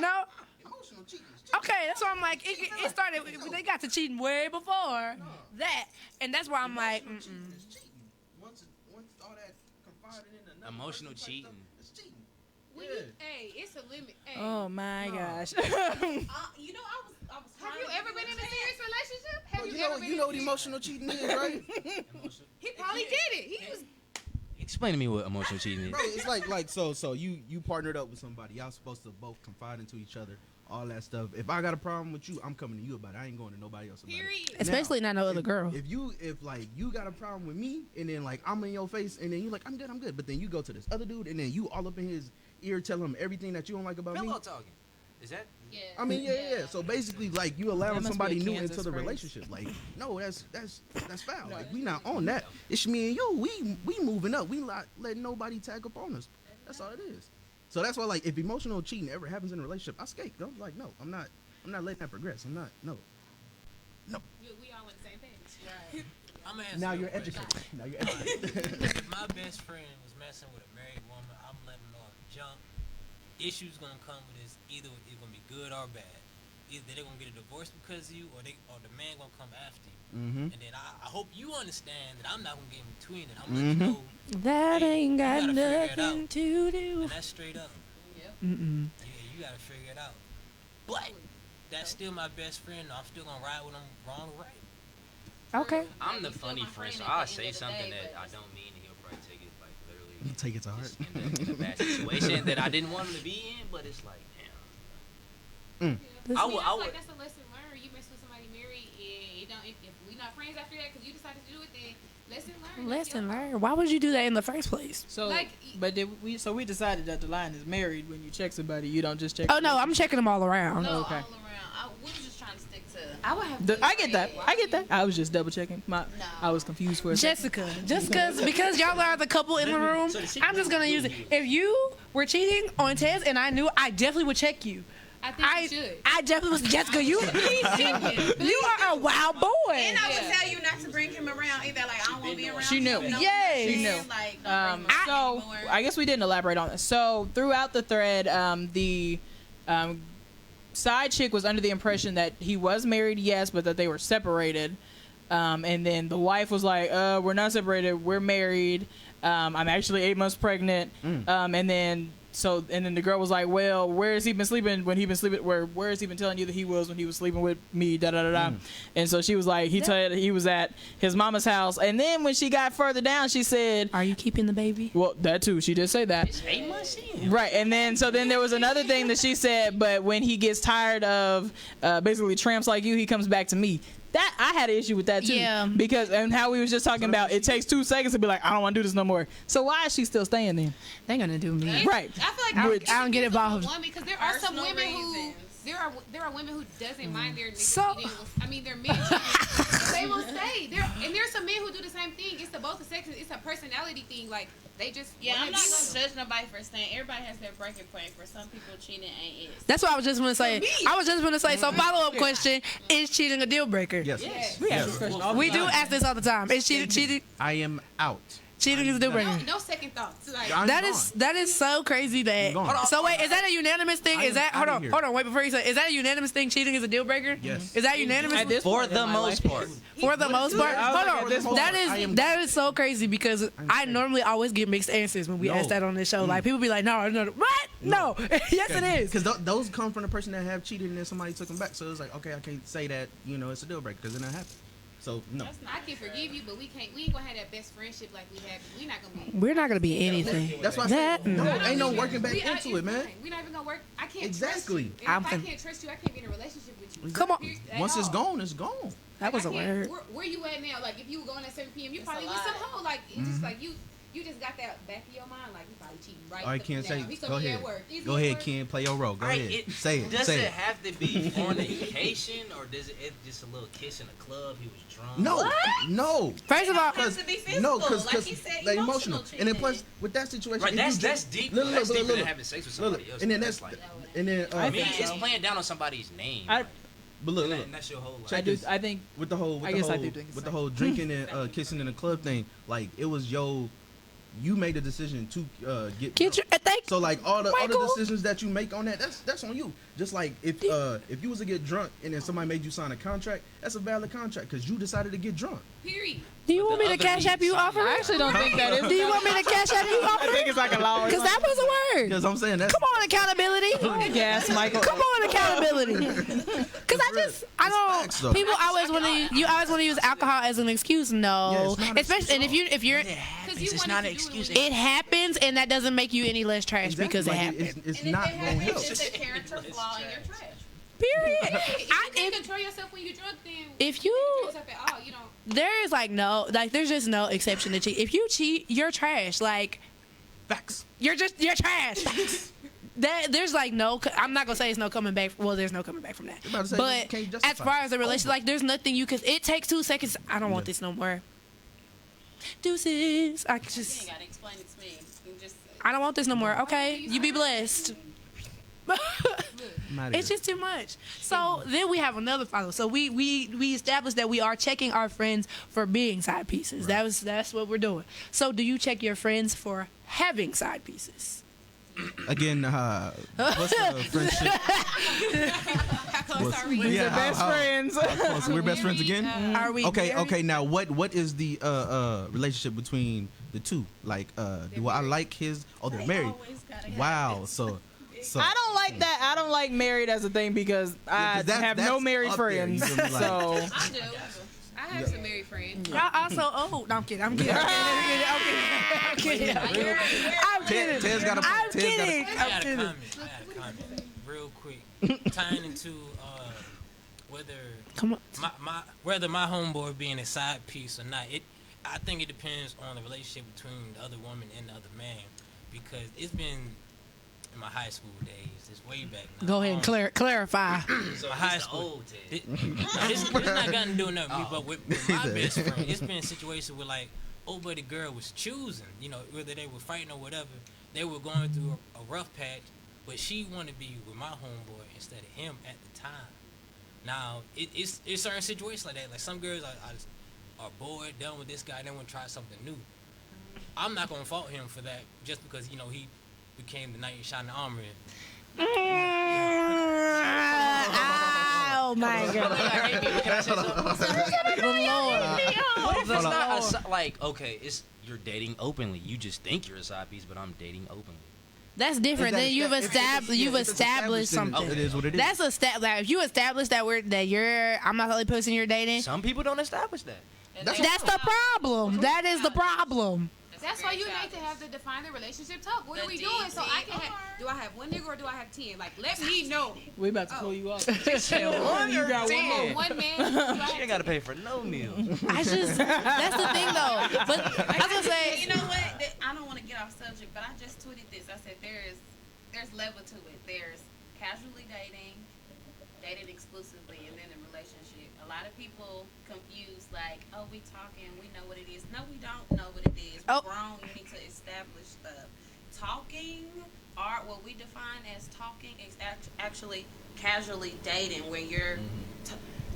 No. Emotional cheating is cheating. Okay, that's why I'm like, it started. They got to cheating way before that, and that's why I'm like, Cheating is cheating. Once all that confided in another Emotional person type cheating. stuff, it's cheating. Hey, it's a limit. Hey. Oh my gosh. You know, I was Have you ever been in a serious relationship? Have Bro, you ever been you in know a what serious- emotional cheating is, right? He probably did it. He was. Explain to me what emotional cheating is. Bro, it's like so you partnered up with somebody. Y'all supposed to both confide into each other, all that stuff. If I got a problem with you, I'm coming to you about it. I ain't going to nobody else about it. Period. especially not no other girl. If like you got a problem with me and then like I'm in your face and then you like I'm good, but then you go to this other dude and then you all up in his ear tell him everything that you don't like about me. Pillow talking. Is that? Yeah. I mean, yeah. So basically, like you allowing That must somebody be a new Kansas into the phrase. relationship. Like, no, that's foul. Like we not on that. It's me and you. We moving up. We not letting nobody tag up on us. That's all it is. So that's why, like, if emotional cheating ever happens in a relationship, I skate. I'm like, no, I'm not letting that progress. I'm not. No. We all on the same page. Right. I'm gonna answer Now your you're question. educated. Now you're educated. If my best friend was messing with a married woman, I'm letting her know off the jump. Issues gonna come with this. Either it's gonna be good or bad. Either they're gonna get a divorce because of you, or the man gonna come after you. Mm-hmm. And then I hope you understand that I'm not gonna get in between it. I'm letting you know, That Hey, ain't you got gotta figure it nothing out. to do. and that's straight up. Mm-mm. Yeah, you gotta figure it out. But that's still my best friend. I'm still gonna ride with him, wrong or right. Okay. I'm the He's still funny my friend, so friend at I'll the say end of the something day, that but I don't mean, and he'll probably take it like literally. You take it to heart. Just in a bad situation that I didn't want him to be in, but it's like, damn. I would- feel like that's a lesson learned. You mess with somebody married, and it don't. If we not friends after that, because you decided to do it, then lesson learned. That's your Lesson fault. learned. Why would you do that in the first place? So, Like- but we decided that the line is married. When you check somebody, you don't just check. Oh no, I'm checking them all around. No, Okay. all around. We was just trying to stick to. I would have. I get that. I was just double checking. I was confused for a second. Jessica, just because y'all are the couple in the room, I'm just gonna use it. If you were cheating on Tez and I knew, I definitely would check you. I think you should. I definitely was Jessica. You are a wild boy. And I would tell you not to bring him around either. Like I don't want to be around. She knew. him. No, Yes. She knew. Like don't bring him So anymore. I guess we didn't elaborate on this. So throughout the thread, the side chick was under the impression that he was married, yes, but that they were separated. And then the wife was like, "We're not separated. We're married. I'm actually 8 months pregnant." And then so and then the girl was like, well, where has he been sleeping when he been sleeping? Where has he been telling you that he was when he was sleeping with me? Da da da da. And so she was like, he told her he was at his mama's house. And then when she got further down, she said, Are you keeping the baby? well, that too. She did say that. It's 8 months in. Right, and then there was another thing that she said, but when he gets tired of basically tramps like you, he comes back to me. That I had an issue with that too. Yeah. Because and how we was just talking about it takes 2 seconds to be like, I don't want to do this no more. So why is she still staying then? They're gonna do me. Right. I feel like I don't get involved. Because there are some Personal women who reasons. there are women who doesn't mind their niggas So- cheating with, I mean their men cheating. They will stay. There's some men who do the same thing. It's both a sex. It's a personality thing. Like they just Yeah, I'm wanna not be- gonna judge nobody for staying. Everybody has their breaking point. For some people, cheating ain't it. That's what I was just gonna say. I was just gonna say. So follow up question: Is cheating a deal breaker? Yes. We ask this question all the We do time. ask this all the time. Is cheating I am out. cheating is a deal breaker? no second thoughts. Like I'm That is so crazy that. I'm gone. So wait, is that a unanimous thing? I Is am that outta here. hold on, wait before you say, is that a unanimous thing? Cheating is a deal breaker? Yes. Is that unanimous? At this For point in the my most life. part. For the most part, I was like, at hold this on. point, That is so crazy because I saying. normally always get mixed answers when we No. ask that on this show. Like people be like, no, what? No, yes it is. Because those come from the person that have cheated and then somebody took them back. So it's like, okay, I can't say that, it's a deal breaker because it didn't happen. So, no. I can forgive you, but we ain't gonna have that best friendship like we have. We're not gonna be. We're not gonna be anything. That's why I That- said, no, No. ain't no working back We- I- into it, man. We're not even gonna work. I can't Exactly. trust you. I'm And if fin- I can't trust you, I can't be in a relationship with you. Come on. At Once it's all. gone, it's gone. That was a I can't- word. Where you at now? Like if you were going at 7 p.m., you It's probably a with some lie. hoe. Like it's just like you just got that back of your mind. Like you probably cheating, right? All right, Ken, say, He's go gonna be ahead. at work. Is he Go at ahead, work? Ken, play your role. Go Right, ahead. Say it. Does Say it it. have to be fornication, or does it just a little kiss in the club? He was drunk. No, no. First of all, It has to be physical. No, because like he said, they emotional. And then cheating. plus with that situation, Right, if that's you that's just- deep. Look, look, That's look, deeper look, than look. having sex with Look, somebody else. and then That's that's like, and then I me, think it's so. playing down on somebody's name. I- but look, and that's your whole life. Check I do. this. I think with the whole I guess I do think it's with the the whole drinking and kissing in the club thing, like it was you made the decision to get get your thank. so like all the Michael. decisions that you make on that's on you. Just like if you was to get drunk and then somebody made you sign a contract, that's a valid contract because you decided to get drunk. Period. Do you But want the me to other cash app you means- offer? I actually don't think that is. Do you want me to cash app you I offer? think it's like a law. Because that was a word. Because I'm saying that's Come on, accountability. Yes, Michael. Come on, accountability. Because I facts, don't. though. People always want to. You always want to use alcohol as an excuse. Yeah, No, it's not an especially and if you're, Because you It's wanted not to an do excuse. It it happens and that doesn't make you any less trash exactly, because it like, happened. It's And not if it going to help. happens, it's a character flaw in your trash. Period. if you can't control yourself when you're drunk, then If you you yourself at all, you don't. there is there's just no exception to cheat. If you cheat, you're trash. Like Facts. you're trash. There's no. I'm not gonna say it's no coming back. Well, there's no coming back from that. About to say, you But can't justify as far it. as a relationship, like there's nothing you can. It takes 2 seconds. I don't want this no more. Deuces. I You just. ain't gotta explain it to me. You just I don't want this no more. Okay, you be blessed. I'm outta It's here. just too much. So then we have another follow. So we established that we are checking our friends for being side pieces. That's what we're doing. So do you check your friends for having side pieces? Again, what's the friendship? How close are we? Yeah, Best friends. So we're best friends again. Are we Okay, married? okay. Now, what is the relationship between the two? Like, do I like his? Oh, they're married. Wow. So I don't like that. I don't like married as a thing because I 'cause that- have no that's married up there, you friends. feel me? Like- So I do. I have some married friends. I also no, I'm kidding. I'm kidding. I'm kidding. I'm kidding. Ted's got a I'm Ted's got a- kidding. I I'm got a kidding. comment real quick, tying into whether Come on. whether my homeboy being a side piece or not. I think it depends on the relationship between the other woman and the other man, because it's been in my high school days. It's way back now. Go ahead and clarify. So My he's high the school. old Ted. It's not got to do nothing with me, but with my said- best friend, it's been a situation where like, oh, but the girl was choosing, whether they were fighting or whatever, they were going through a rough patch, but she wanted to be with my homeboy instead of him at the time. Now, it's certain situations like that. Like some girls are bored, done with this guy, they want to try something new. I'm not gonna fault him for that just because he became the knight in shining armor. Oh my god. Can I say something? What if it's not like, okay, you're dating openly. You just think you're a side piece, but I'm dating openly. That's different. Then you've established then something. It is what it is. That's like, if you establish that I'm not the only person you're dating. Some people don't establish that. That's the problem. That is the problem. That's why you need to have to define the relationship talk. What are we doing? So I can have, do I have one nigga or do I have 10? Like, let me know. We about to pull you up. One You got one more. One man. She ain't gotta pay for no meal. That's the thing though. But I was gonna say, You know what? I don't want to get off subject, but I just tweeted this. I said there's level to it. There's casually dating exclusively, and then a relationship. A lot of people confuse like, oh, we talking, we know what it is. No, we don't know what it is. We're grown. You need to establish stuff. Talking, or what we define as talking, is actually casually dating, where you're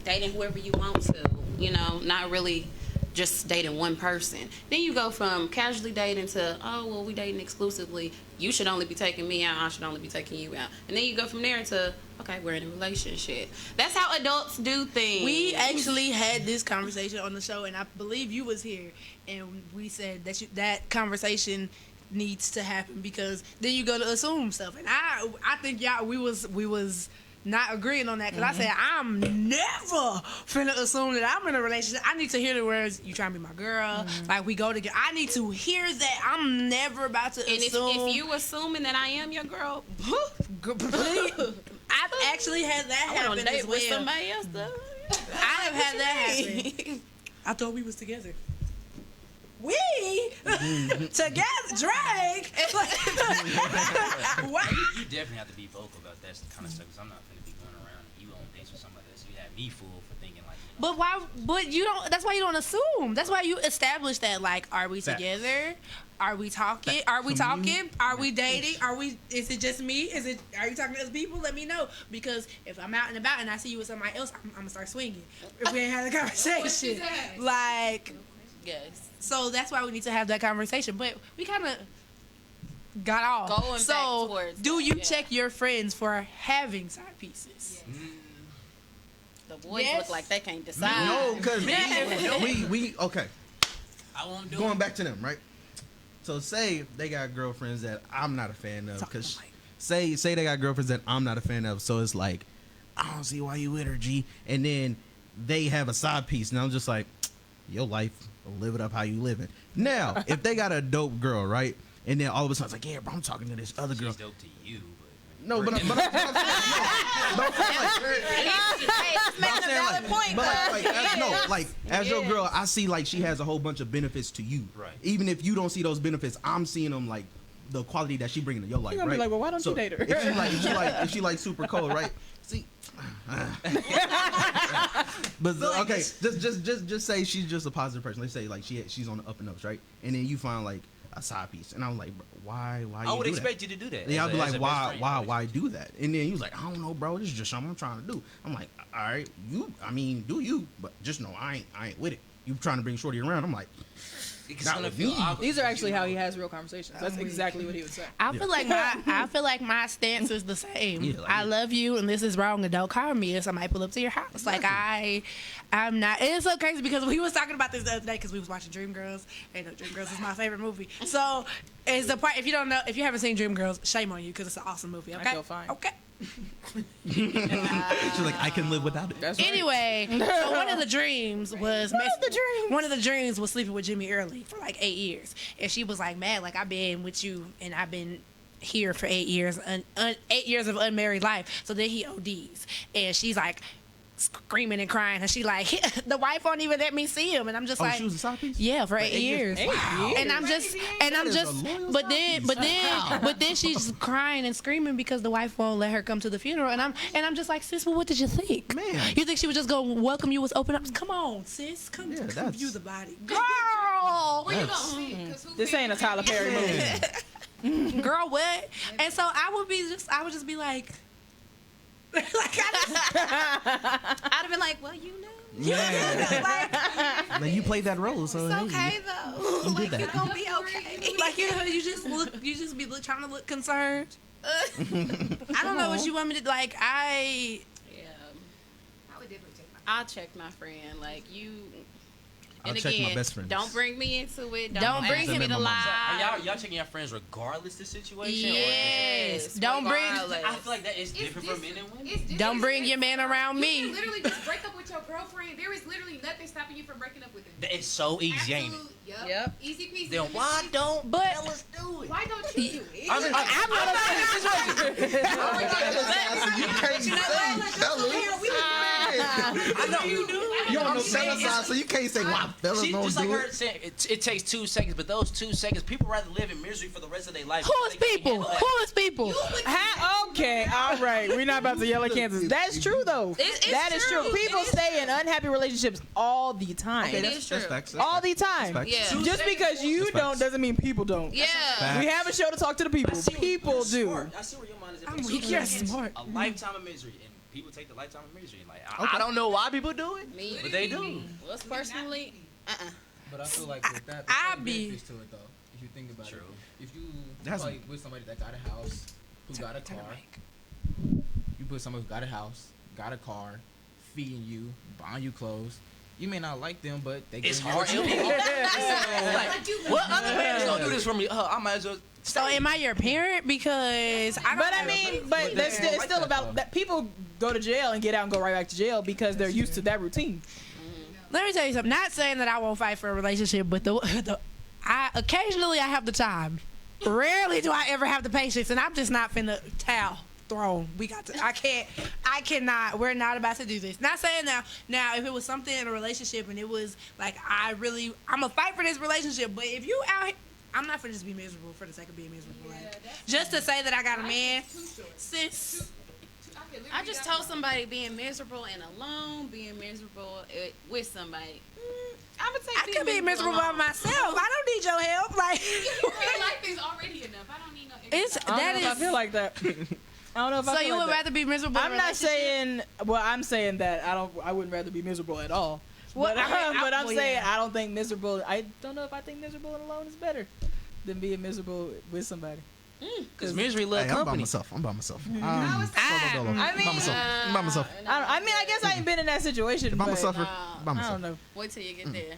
dating whoever you want to. You know, not really just dating one person. Then you go from casually dating to, oh, well, we dating exclusively. You should only be taking me out. I should only be taking you out. And then you go from there to, okay, we're in a relationship. That's how adults do things. we actually had this conversation on the show, and I believe you was here, and we said that conversation needs to happen, because then you go to assume stuff. And I think we was not agreeing on that, because I said I'm never finna assume that I'm in a relationship. I need to hear the words, you trying to be my girl, like we go together. I need to hear that. I'm never about to assume. If you assuming that I am your girl, Please. I've actually had that I went on happen a date as with well. somebody else though. I have had that happen. I thought we was together. We together, Drake. What? You definitely have to be vocal about that kind of stuff, because I'm not gonna be going around you on dates with somebody else. You had me fooled for thinking like. But why? But you don't. That's why you don't assume. That's why you establish that. Like, are we Facts. together? Are we talking? Are we talking? Are we dating? Are we? Is it just me? Are you talking to other people? Let me know, because if I'm out and about and I see you with somebody else, I'm gonna start swinging. If we ain't had a conversation, like. Yes. So that's why we need to have that conversation. But we kind of got off. Going so back towards do that, you yeah. check your friends for having side pieces? The boys Yes. look like they can't decide. No, because we okay. I won't do Going it. back to them, right? So say they got girlfriends that I'm not a fan of, because say they got girlfriends that I'm not a fan of. So it's like, I don't see why you with her, G. And then they have a side piece, and I'm just like, your life, live it up how you living. Now, if they got a dope girl, right? And then all of a sudden it's like, yeah, bro, I'm talking to this other girl. She's dope to you, but No, but I'm saying, as your girl, I see like she has a whole bunch of benefits to you. Right. Even if you don't see those benefits, I'm seeing them like the quality that she bringing to your life. You're gonna Right. be like, well, why don't you date her? If she like super cold, right? See. But okay, just say she's just a positive person. Let's say like she's on the up and ups, right? And then you find like a side piece, and I'm like, bro, why? I would expect you to do that. Yeah, I'd be as like, a best friend. why do that? And then he was like, I don't know, bro. This is just something I'm trying to do. I'm like, all right, do you? But just know I ain't with it. You trying to bring Shorty around? I'm like, It's not gonna with feel me. awkward. These are actually how he has real conversations. That's exactly what he would say. I feel like my stance is the same. Yeah, like- I love you, and this is wrong, and don't call me if somebody pull up to your house. Like I'm not. And it's so crazy because we was talking about this the other day because we was watching Dreamgirls, and Dreamgirls is my favorite movie. So it's the part, if you haven't seen Dreamgirls, shame on you, because it's an awesome movie. Okay, I feel fine. Okay. she's like, I can live without it. That's right. Anyway, so one of the dreams was sleeping with Jimmy Early for like 8 years, and she was like, "Man, like I've been with you, and I've been here for 8 years, 8 years of unmarried life." So then he ODs, and she's like screaming and crying, and she like, the wife won't even let me see him, and I'm just like, she was a side piece? yeah, for 8 8 years. years? Wow. And I'm just, That is a loyal but side then, piece. but then she's crying and screaming because the wife won't let her come to the funeral, and I'm just like, sis, well, what did you think? Man. You think she was just gonna welcome you with open arms? Come on, sis, come Yeah, to that's- view the body, girl. Where you going? 'Cause who This cares? ain't a Tyler Perry movie. Girl, what? And so I would just be like, like I'd have been like, well, you know, Yeah. Like, you played that role, so it's hey, okay though. you Like, did that. it's gonna be okay. like you just be trying to look concerned. I don't know what you want me to like. Yeah, I would definitely take my I'll check my friend. Like you, I'll And check again, my best friends. don't bring me into it. Don't bring ask him me in to my mom. lie. Y'all checking your friends regardless the situation? Yes. Don't bring. regardless. I feel like that is different for men and women. Don't bring your man around You me. can literally just break up with your girlfriend. There is literally nothing stopping you from breaking up with them. It's so easy, ain't it? Absolute- Yep. Easy peasy. Then why don't But- fellas do it? Why don't you do it? I'm not I know you do. You don't know fellas, so you can't say why fellas She, don't just like do her it. saying, it takes 2 seconds, but those 2 seconds, people rather live in misery for the rest of their life. Who is because they can't people? handle that. Who is people? Okay, all right. We're not about to yell at Kansas. That's true, though. It's That is true. true. People It is stay in unhappy relationships all the time. Okay, It that's, is that's true. facts. That's All the facts. time. That's facts. Yeah. Just because you That's facts. don't doesn't mean people don't. Yeah. Facts. We have a show to talk to the people. People You're do. smart. I see where your mind is. I'm Two weak. You're seconds, smart. A lifetime of misery, and people take the lifetime of misery. Like Okay. I don't know why people do it, Me. but they do. Well, personally, But I feel like with that, I there's be- benefits to it though. If you think about True. it, if you That's- like with somebody that got a house, who got a car, you put somebody who got a house, got a car, feeding you, buying you clothes. You may not like them, but they It's give you hard. what you need. Like, what other man is gonna do this for me? I might as well. So am I your parent? Because I don't. But I mean, but that's still, it's still about that. People go to jail and get out and go right back to jail because they're used to that routine. Let me tell you something. Not saying that I won't fight for a relationship, but I occasionally I have the time. Rarely do I ever have the patience, and I'm just not finna towel thrown. We got to. I cannot. We're not about to do this. Not saying now. Now, if it was something in a relationship and it was like I'm gonna fight for this relationship. But if you out, here, I'm not finna just be miserable for the sake of being miserable. Like, just to say that I got a man, sis. I just told somebody being miserable and alone, being miserable with somebody. I would say I could be miserable by alone. myself. I don't need your help. Like, Your life is already enough. I don't need no extra. it's I don't that know if I is. feel like that. I don't know if I So feel you like would that. rather be miserable? in I'm a not relationship? saying. Well, I'm saying that I wouldn't rather be miserable at all. Well, but I mean, but I'm well, saying yeah. I don't think miserable. I don't know if I think miserable and alone is better than being miserable with somebody. Because misery love Hey, I'm by company. myself. I'm by myself. Mm-hmm. Solo dolo. I I'm mean, by myself. I'm by myself. I mean, I guess I ain't been in that situation. If I'm a but suffer, nah, by I myself. don't know. Wait till you get there.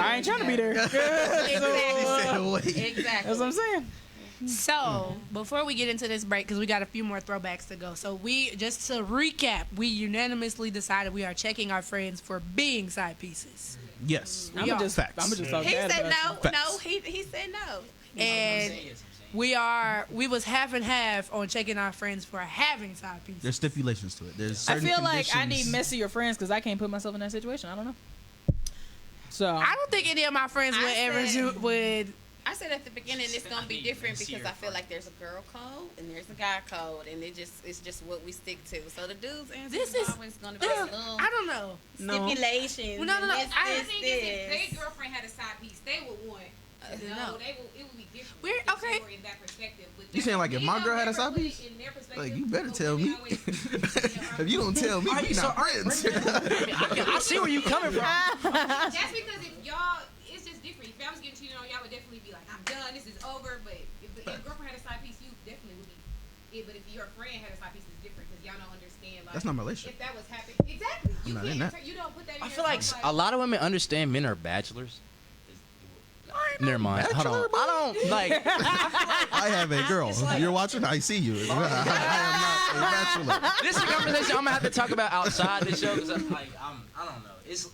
I ain't trying to be there. She said, wait. Exactly. That's what I'm saying. So before we get into this break, because we got a few more throwbacks to go. So we just to recap, we unanimously decided we are checking our friends for being side pieces, Yes. I'm Yeah. just Facts. I'm just talk He bad said about no. Facts. No, he said no. and we was half and half on checking our friends for having side pieces. There's stipulations to it. There's I certain feel like I conditions. need messier friends because I can't put myself in that situation. I don't know. So I don't think any of my friends would I ever said- would. I said at the beginning it's gonna be different because I feel like there's a girl code and there's a guy code and it's just what we stick to. So the dudes answer This is is- always gonna be a little I don't know. stipulations. Well, no, and this, I this, think if this. their girlfriend had a side piece, they would want. No. It would be different. We're- if they okay. were in that perspective. But You saying like if they my don't girl had a ever side put it piece? in their perspective, Like you better but tell women me. always- If you don't tell me, we not friends. I see where you coming from. That's because if y'all, it's just different. If I was getting cheated on, y'all would definitely be like, I'm done, this is over. But if your girlfriend had a side piece, you definitely would be. But if your friend had a side piece, it's different because y'all don't understand. Like, That's not my relationship. If that was happening, exactly. You not in can't. that. You don't put that in I feel like yourself, a lot of women understand men are bachelors. Never mind. Hold on. bachelor, bro. I don't like. I have a girl. If you're watching, I see you. I am not a bachelor. This is a conversation I'm gonna have to talk about outside the show because I don't know.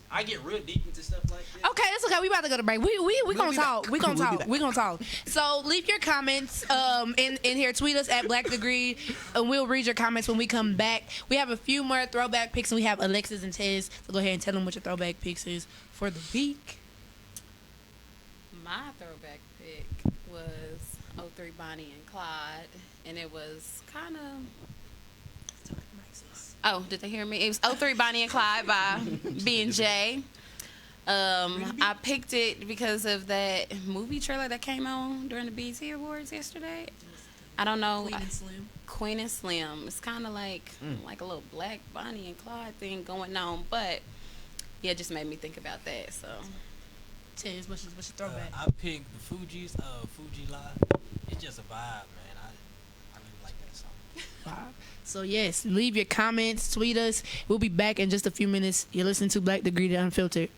I get real deep into stuff like this. Okay, that's okay. We about to go to break. We gonna talk. We gonna We'll be talk. back. We gonna talk. So leave your comments in here. Tweet us at Black Degree, and we'll read your comments when we come back. We have a few more throwback picks, and we have Alexis and Tez. So go ahead and tell them what your throwback picks is for the week. My throwback pick was 03 Bonnie and Clyde, and it was kind of. Oh, did they hear me? It was 03 Bonnie and Clyde by B&J. I picked it because of that movie trailer that came on during the BET Awards yesterday. I don't know. Queen and Slim. It's kind of like a little black Bonnie and Clyde thing going on, but yeah, it just made me think about that. So Tez, what's your throwback? I picked the Fugees, Fuji Live. It's just a vibe, man. I really like that song. So yes, leave your comments, tweet us. We'll be back in just a few minutes. You're listening to Black Degree, the Unfiltered.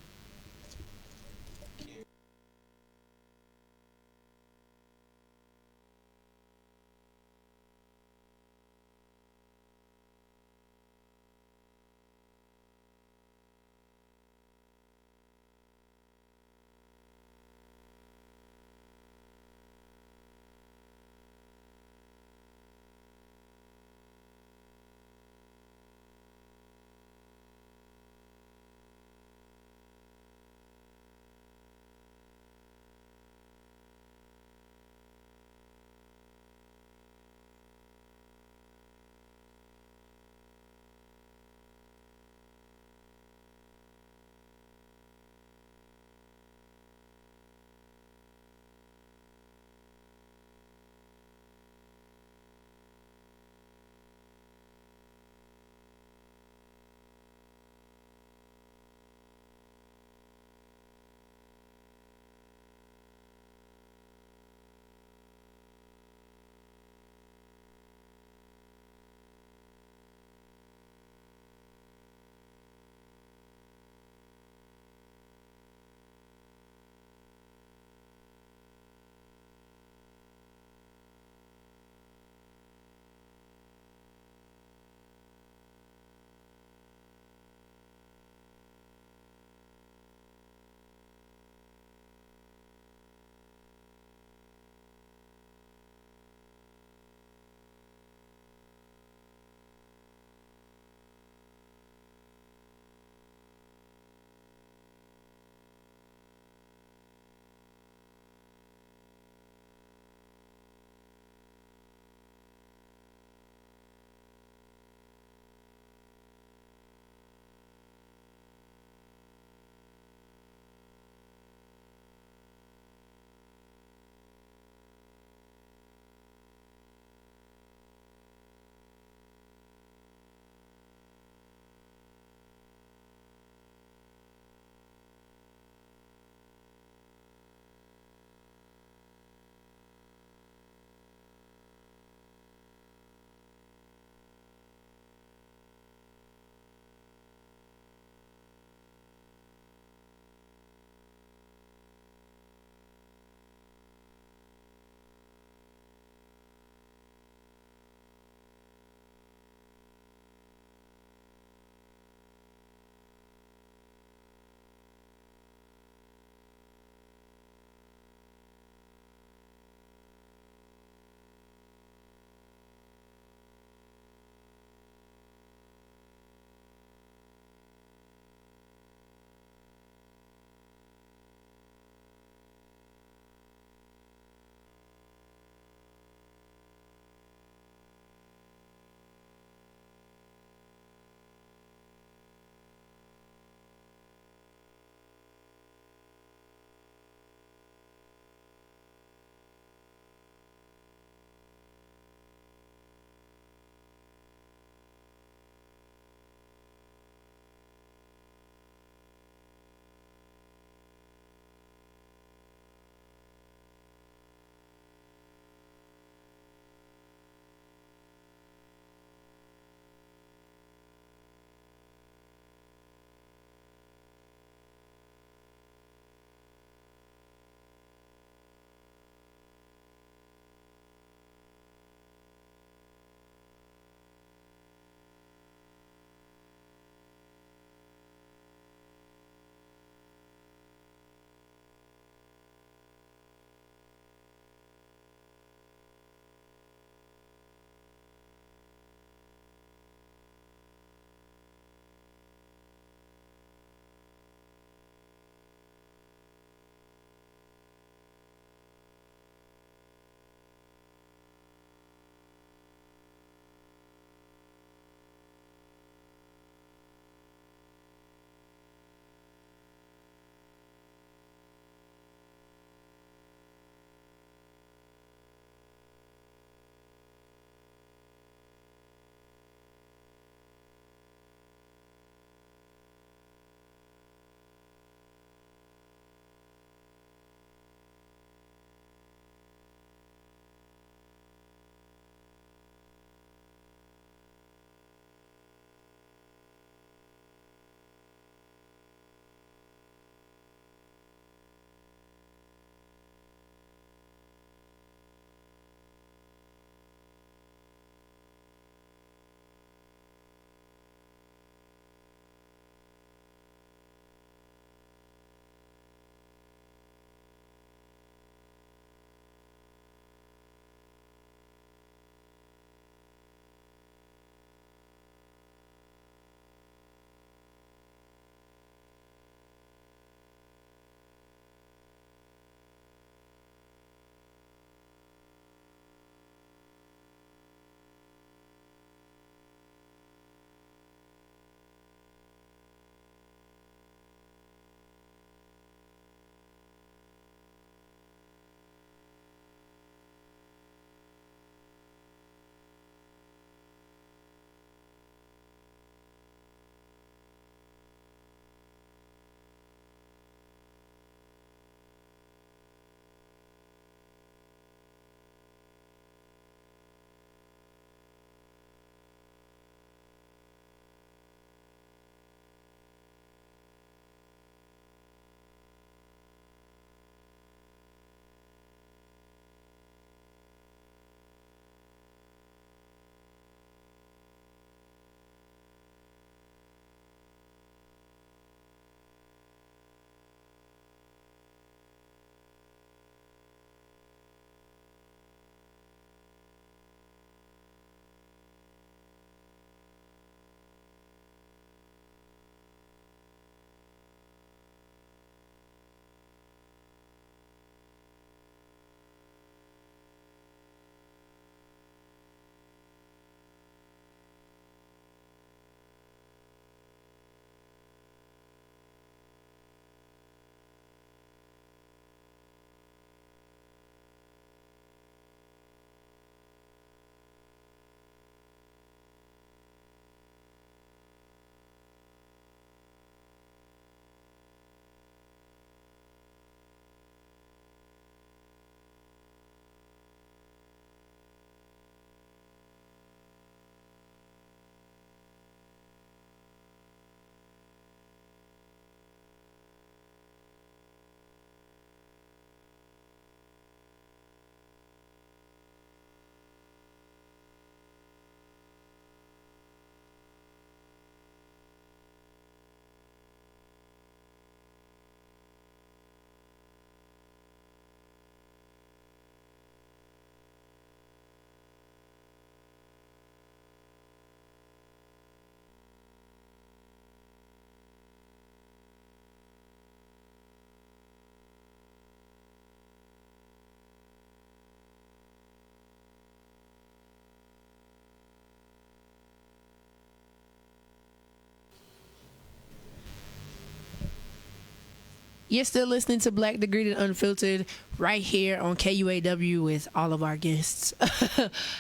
You're still listening to Black Degreed and Unfiltered right here on KUAW with all of our guests.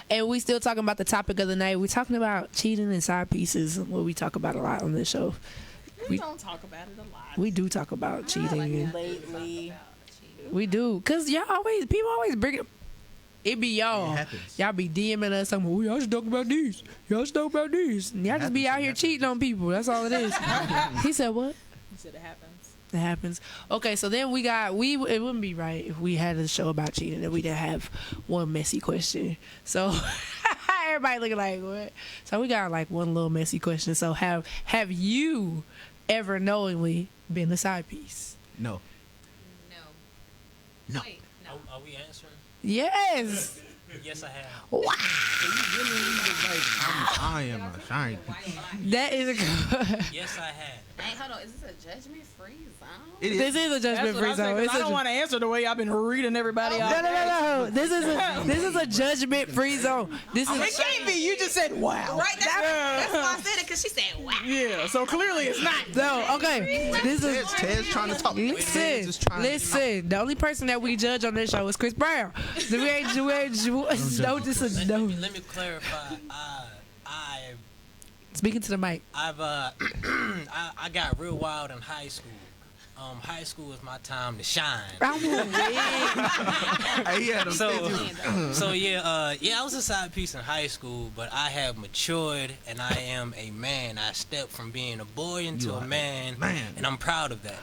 And we still talking about the topic of the night. We're talking about cheating and side pieces, what we talk about a lot on this show. We don't talk about it a lot. We do talk about cheating. And Lately. we do. Because people always bring it. It be y'all. It happens. Y'all be DMing us something. Oh, y'all should talk about these. Y'all should talk about these. And y'all just be out here cheating on people. That's all it is. He said what? He said it happens. It happens. Okay, so then it wouldn't be right if we had a show about cheating and we didn't have one messy question. So everybody looking like what? So we got like one little messy question. So have you ever knowingly been a side piece? No. No. No. Wait, no. Are we answering? Yes. Yes, I have. Wow. I am a shine. That is a Yes, I have. Hey, hold on. Is this a judgment-free zone? It this is a judgment free zone. I don't want to answer the way I've been reading everybody out. No. This is a judgment free zone. This is It can't be. You just said wow. Right? That's why I said it, because she said wow. Yeah. So clearly it's not. no. Okay. This is Ted's trying to talk. Ted's just trying to- Listen. The only person that we judge on this show is Chris Brown. We ain't no. This is no. Let me clarify. Speaking to the mic. I got real wild in high school. High school was my time to shine. Hey, he had them So I was a side piece in high school, but I have matured and I am a man. I stepped from being a boy into a man, and I'm proud of that.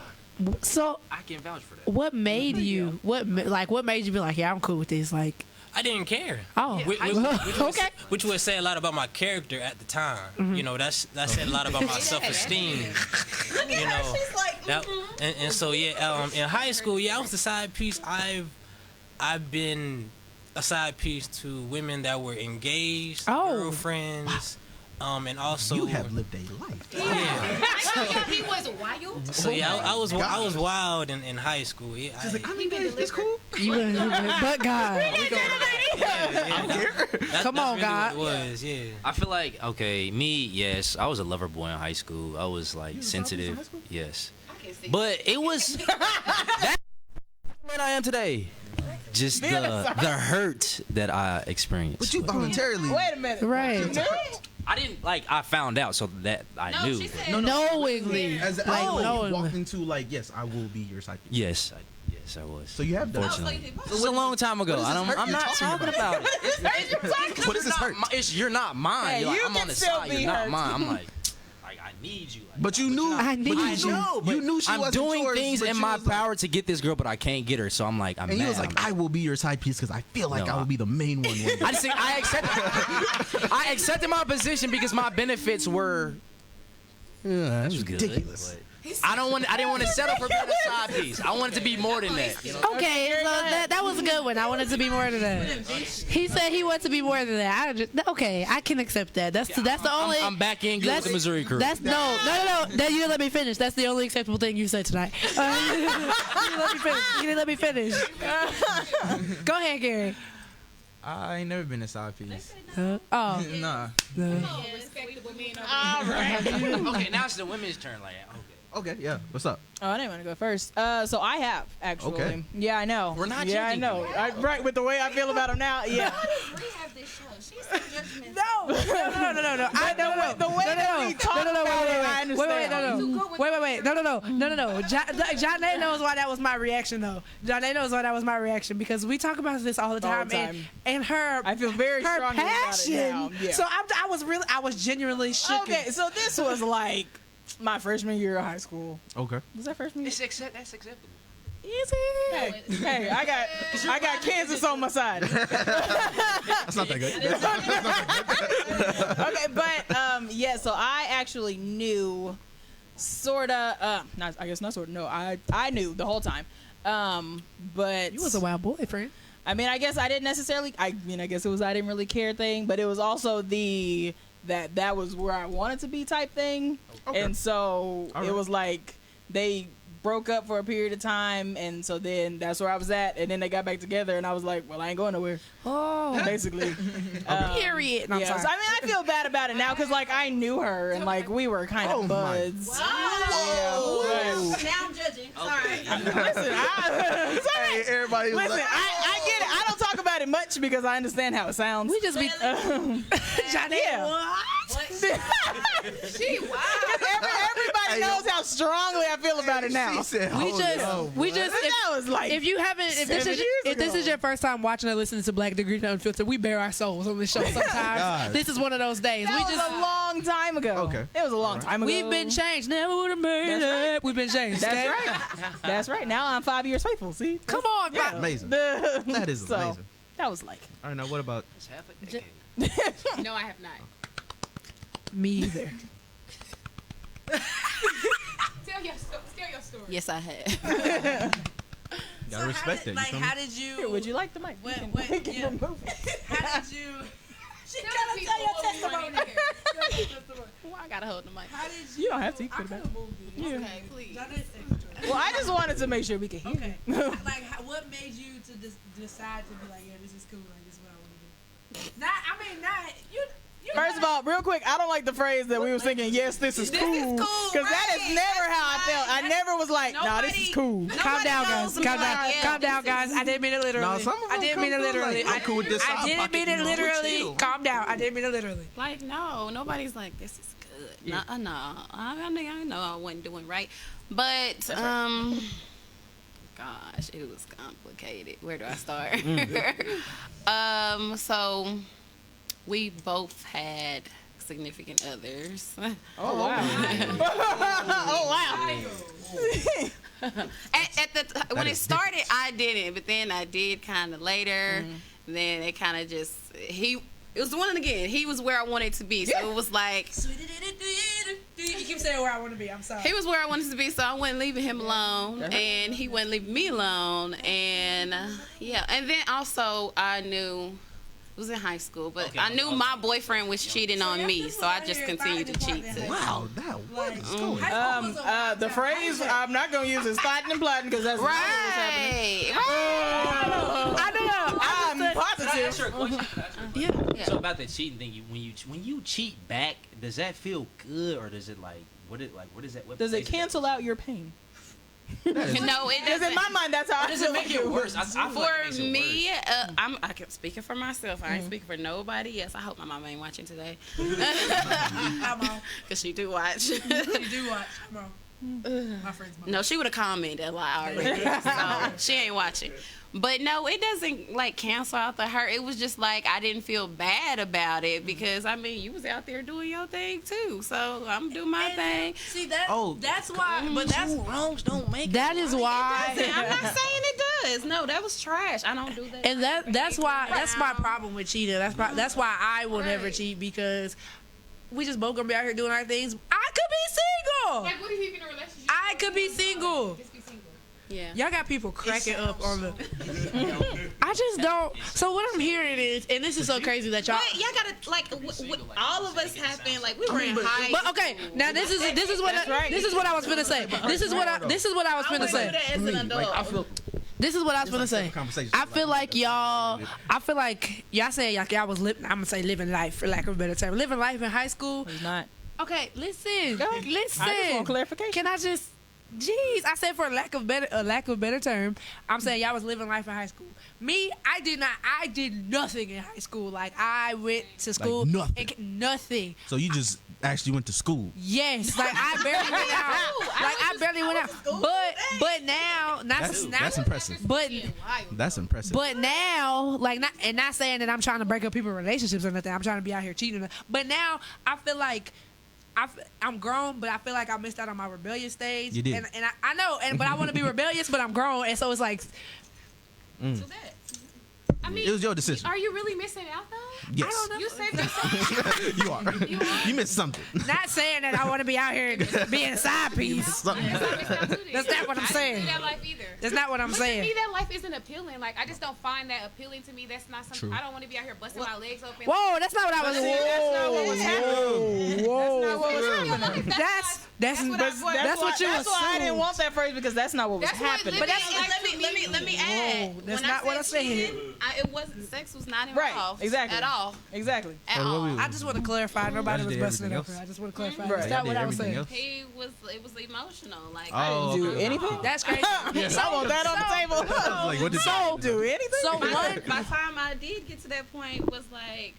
So I can vouch for that. what made you? What made you be like, yeah, I'm cool with this? Like, I didn't care. oh, okay. Which would say a lot about my character at the time. Mm-hmm. You know, that said a lot about my self-esteem. You know, and so in high school, I was a side piece. I've been a side piece to women that were engaged, girlfriends. And also You have lived a life. Yeah. He was wild. So I was wild in high school. Yeah, It's cool. But God, Come on, God. Really what it was, yeah. I feel like yes, I was a lover boy in high school. I was like sensitive, yes, but it was that man I am today. Just the hurt that I experienced. But you voluntarily. Wait a minute. right? I didn't I found out so that I knew. She but- said Knowingly, As like you knowingly. walked into yes, I will be your side piece. Yes, I was. So you have done. Fortunately, it was a long time ago. What is this hurt I'm you're not talking talking about it. What is this hurt? You're not mine. Hey, You're like, you I'm can on the still side. be You're not hurt. mine. I'm like I need you. Like, But you knew. I need but you. know, you knew she I'm wasn't doing yours, things but in you my was like- power to get this girl, but I can't get her. So I'm like, I'm And mad. he was like, I will be your side piece because I feel like No, I will be the main one. One day. I accepted my position because my benefits were. That's ridiculous. I didn't want to settle for being a side piece. I wanted to be more than that. You know? Okay, so that was a good one. I wanted to be more than that. He said he wanted to be more than that. I can accept that. That's the only. I'm back in good with the Missouri crew. That's no. That you didn't let me finish. That's the only acceptable thing you said tonight. You didn't let me finish. Go ahead, Gary. I ain't never been a side piece. Oh. Nah. respectable men Okay, now it's the women's turn. Like, Okay, yeah. What's up? Oh, I didn't want to go first. So I have actually. Okay. Yeah, I know. We're not Yeah, I judging know. Right with the way I feel about him now. Yeah. We have this show. She's so judgmental. No. I know The way that we talk about it, I understand. No. John A knows why that was my reaction, though. John A knows why that was my reaction because we talk about this all the time, and her. I feel very her strongly passion. about it now. Yeah. So I was genuinely shook. Okay, so this was like my freshman year of high school. Okay. Was that freshman year? that's acceptable. Is it? Hey, I got Kansas on my side. That's not that good. Okay, but yeah, so I actually knew sorta no, I knew the whole time. But You was a wild boyfriend. I mean, I guess I didn't necessarily I guess it was I didn't really care thing, but it was also that was where I wanted to be type thing. Okay. And so All right. it was like they broke up for a period of time, and so then that's where I was at, and then they got back together, and I was like, well, I ain't going nowhere. Oh. Basically. Period. No, I'm Yeah, sorry. so, I mean, I feel bad about it now because like I knew her and like we were kind of Oh, my. buds. Whoa. Yeah, Now I'm judging. Listen, Hey, everybody was listen, like, I get it. I don't talk about it much because I understand how it sounds. We just be yeah. She wow. Everybody knows how strongly I feel about it now. She said, "Hold on, we boy." just That was like if you haven't if this 7 is years if this ago. is your first time watching or listening to Black Degree Unfiltered, we bare our souls on this show sometimes. God. This is one of those days. that was a long time ago. Okay. It was a long time ago. We've been changed. Never would have made it. We've been changed. That's okay? right. That's right. Now I'm 5 years faithful. See? Come on, Yeah. bro. Amazing. That is So, amazing. that was like. All right, now what about? It's half a decade. No, I have not. Me either. Tell your story. Yes, I have. Gotta respect it. You feel me? did you? Here, would you like the mic? What- We what- can yeah. remove it. How did you? Tell the people what we want to hear. Why I gotta hold the mic? How did You don't have to. You could have. Yeah. Okay, please. Well, I just wanted to make sure we could hear. Okay. you. Like, what made you to decide to be like, yeah, this is cool. Like, this is what I want to do. Not you. First of all, real quick, I don't like the phrase that we were thinking, yes, this is cool. Because that is never how I felt. I never was like, nah, this is cool. Calm down, guys. knows Calm me down. like, yeah, Calm down, this guys. I didn't mean it literally. No, some of I them didn't mean it come through literally. like, I'm cool with this I side didn't pocket, mean you it know, we're literally. chill. Calm down. I didn't mean it literally. Like, no, nobody's like, this is good. No, I know I wasn't doing right. But, gosh, it was complicated. Where do I start? So, we both had significant others. Oh, wow. Oh, wow. When it is started, I didn't, but then I did kind of later. Then it kind of just, it was the one again. He was where I wanted to be. So it was like, You keep saying where I want to be. I'm sorry. he was where I wanted to be, so I wasn't leaving him alone, and he wasn't leaving me alone, and yeah, and then also I knew it was in high school, but Okay, I knew okay. my boyfriend was cheating on me, so I just continued to cheat too. Wow, that what is going on? The phrase I'm not going to use is sliding and plotting because that's not what was happening. Right. I know. I'm positive. Sure, question. Yeah. So about the cheating thing, when you cheat back, does that feel good or does it what is that? What Does it plays that? cancel out your pain? No, it Because doesn't. in my mind, that's how I Does feel it make it worse? I feel like it makes For it me, worse. I can speak for myself. I ain't speaking for nobody else. I hope my mama ain't watching today. I'm on. Because she do watch. You do watch. I'm on. My friend's mom. No, she would have commented a lot already. So she ain't watching. But no, it doesn't like cancel out the hurt. It was just like I didn't feel bad about it because I mean you was out there doing your thing too. So I'm doing my thing. See that? Oh. That's why. But that's wrongs don't make that is why. I'm not saying it does. No, that was trash. I don't do that. And that's why that's my problem with cheating. That's why I will never Right. cheat because we just both gonna be out here doing our things. I could be single. Like, what if you in a relationship? I could be single. Just be single. yeah. Y'all got people cracking up on the. I just don't. So what I'm hearing is, and this is so crazy that y'all. But y'all gotta like all of us have been like we were in high. But okay, now this is what I was gonna say. This is what I was gonna say. As an adult. I feel This is what I was gonna say. conversation. I feel like y'all saying y'all was living. I'm gonna say living life for lack of a better term. Living life in high school. It's not. Okay, listen. Go ahead. Listen. I just want clarification. Can I just? Jeez, I said for a lack of better term, I'm saying y'all was living life in high school. Me, I did not. I did nothing in high school. Like I went to school. nothing? Nothing. So you just actually went to school. Yes, like I barely went out. Like I barely went out. But now, That's impressive. But That's impressive. but now, like not saying that I'm trying to break up people's relationships or nothing. I'm trying to be out here cheating. But now I feel like I'm grown, but I feel like I missed out on my rebellious stage. You did. And I know, but I want to be rebellious, but I'm grown, and so it's like, So that. I mean, It was your decision. are you really missing out though? Yes. I don't know. You saved yourself. You are. You missed something. not saying that I want to be out here being a side piece. Something. That's not what I'm saying. I didn't do that life either. That's not what I'm But saying. to me, that life isn't appealing. Like, I just don't find that appealing to me. That's not something. True. I don't want to be out here busting my legs open. Whoa, that's not what I was. That's not what was happening. Whoa. That's not what was Look, happening. if That's That's what you That's why I didn't assumed. want that phrase because that's not what was That's what happening. But living that's let me add. Whoa, that's When not what I said. cheating, it wasn't sex was not Right, involved. exactly. At all. Exactly. At What all. we- I just want to clarify. Nobody was did busting it everything open. else. I just want to clarify. Right. That's not Y'all what did I was everything saying. else? It was emotional. Like Oh, Do okay. anything? That's crazy. I want that on the table. Like, what did So do anything? So by one. the time I did get to that point was like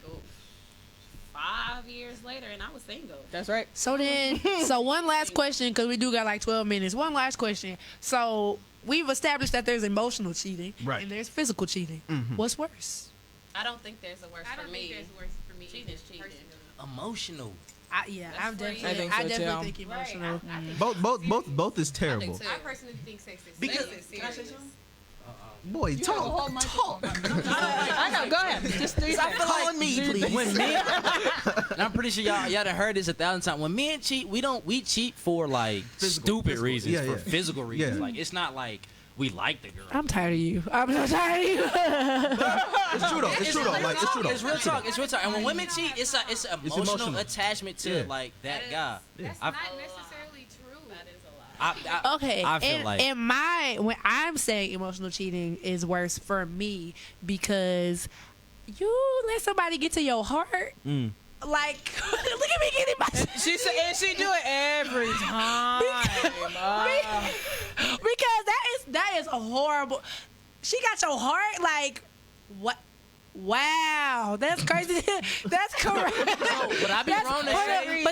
5 years later, and I was single. That's right. So then, so one last question, because we do got like 12 minutes. One last question. So we've established that there's emotional cheating, Right. and there's physical cheating. What's worse? I don't think there's a worse I for don't me. think there's worse for me. Cheating is cheating. personally. Emotional. Yeah, That's I'm for you. definitely. I think I so, definitely too. think Right. emotional. I think Both is I terrible. think too. I personally think sex is Because- sex is serious. Boy, talk. I know. Go ahead. Just do your thing. Call me, please. When men, and I'm pretty sure y'all done heard this 1,000 times. When men cheat, we cheat for like stupid reasons, Yeah, for yeah. physical reasons. Yeah. Like it's not like we like the girl. I'm tired of you. I'm so tired of you. It's true though. It's true though. Like it's true though. It's real talk. It's real talk. And when women cheat, it's an emotional emotional. attachment to Yeah. like that guy. That's I've- not necessarily true. That is a lot. Okay, I feel like when I'm saying emotional cheating is worse for me because you let somebody get to your heart. Like, look at me getting my. She said, and she do it every time. Because that is a horrible. She got your heart. Like, what? Wow, that's crazy. That's correct. would I be wrong to say?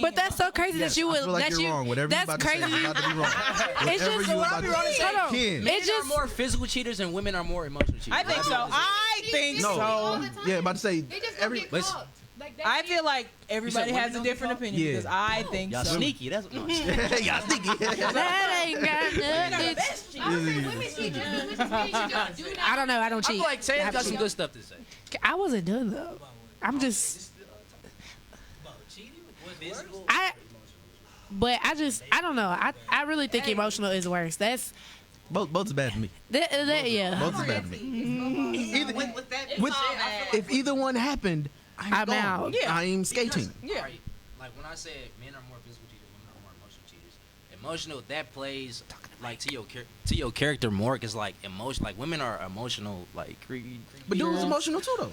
But that's so crazy Yes, that you I would feel like that you're you. wrong. Whatever That's you're about to say crazy. is about to be wrong. It's Whatever just you what about I be to wrong to say, say. Ken. men It's just are more physical cheaters and women are more emotional cheaters. I think so. I think No. so. Yeah, about to say They just every. don't get caught. Like that's I feel like everybody women has a don't different get opinion Yeah. because I think Y'all so. sneaky. That's what. No, Y'all sneaky. that ain't got nothing. I would say women cheat just as much as men. You just do not. I don't know. I don't I cheat. feel like Taylor I got some cheat. good stuff to say. I wasn't done though. I'm just. But I don't know. I really think emotional is worse. That's Both is bad to me. yeah. Both is bad to me. Either, With that, with, all bad. if either one happened, I'm gone. out. Yeah. I'm skating. Yeah. Like when I said men are more physical cheaters, women are more emotional cheaters. Emotional, that plays like to your character more, cause like emotion, like women are emotional, like But dudes emotional too though.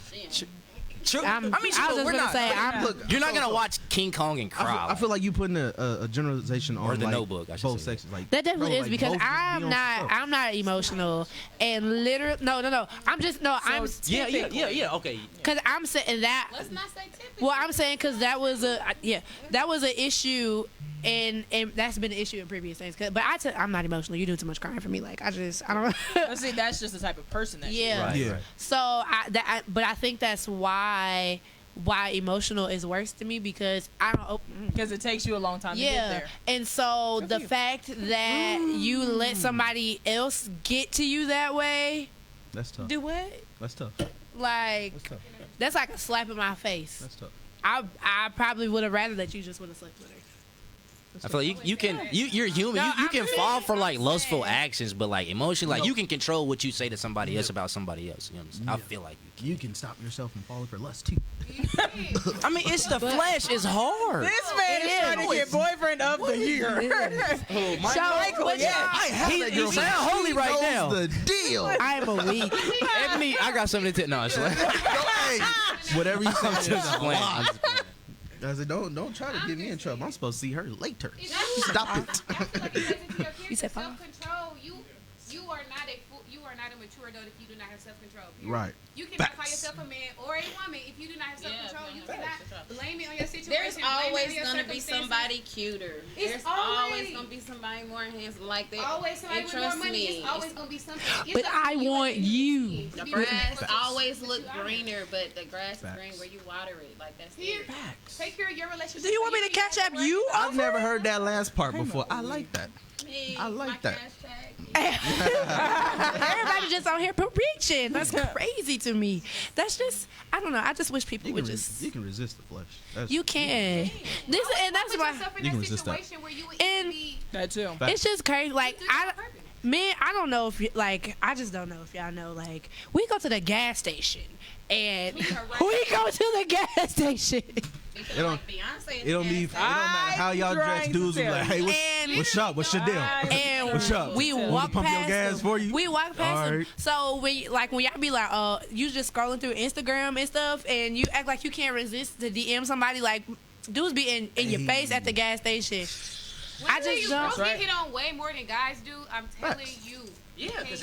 True. I was just we're gonna not. say I'm. Look, You're not gonna watch King Kong and cry. I feel like you putting a generalization on Or The like, Notebook, I should both say. sexes. Like That definitely bro, is like, because both be I'm on not. stuff. I'm not emotional, and literally no. I'm just no. I'm yeah. Okay. because I'm saying that. Let's not say typical. Well, I'm saying because that was an issue, and that's been an issue in previous things. But I'm not emotional. You do too much crying for me. Like I don't. But see, that's just the type of person that she is. Yeah. Right. Yeah. So but I think that's why emotional is worse to me because I don't. Because it takes you a long time to get Yeah, there. and so Good the for you. fact that you let somebody else get to you that way, That's tough. do what? That's tough. Like That's tough. that's like a slap in my face. That's tough. I probably would have rather that you just would have slept with her. I feel like you're human. No, you can I'm fall really for like lustful saying. actions, but like emotionally, like you can control what you say to somebody else about somebody else. You know what I'm saying? I feel like You can stop yourself from falling for lust too. I mean, it's the flesh. It's hard. This man is trying to get boyfriend of the year. Michael, I have He- that he girlfriend. sound holy She right knows now. The deal. I'm a weak. Ebony, I got something to tell. No, it's like, Hey, whatever you say, I'm is just a playing. lie. I'm just playing. I said, don't try to get me in trouble. I'm supposed to see her later. It's Stop it. I feel like it plays into your You said character. fine. Self-control. You are not a mature adult if you do not have self-control. Right. You cannot call Facts. yourself a man or a woman if you do not have self-control. Yeah, You no, cannot facts. blame it on your situation. There's blame it on always your gonna be circumstances. somebody cuter. It's There's always- always gonna be somebody more handsome like that. Always somebody and with more trust money. me, It's always gonna be something. It's But up I to you want as an you. individual to the be grass responsible. always look greener, but the grass is green Facts. where you water it. Like that's Here, it. take care of your relationship. Do you want me to catch up you? I've never heard that last part before. I like that. Me, I like my that. hashtag. Everybody just out here preaching. That's crazy to me. That's just I don't know. I just wish people You would can, just. you can resist the flesh. That's, You can. This and that's Put why yourself in You that can resist that. situation where you would And- be. That too. Facts. it's just crazy. Like Do that on purpose. man, I don't know if I just don't know if y'all know. Like, we go to the gas station and we go to the gas station. It don't matter how y'all dress. Dudes will be like, hey, what's up? What's your deal? And What's up? we Want walk to pump your past gas them. for you? We walk past All them. right. So when y'all be like, you just scrolling through Instagram and stuff, and you act like you can't resist to DM somebody, like dudes be in your face at the gas station. I just girls don't. get hit on way more than guys do. I'm telling you. Yeah, because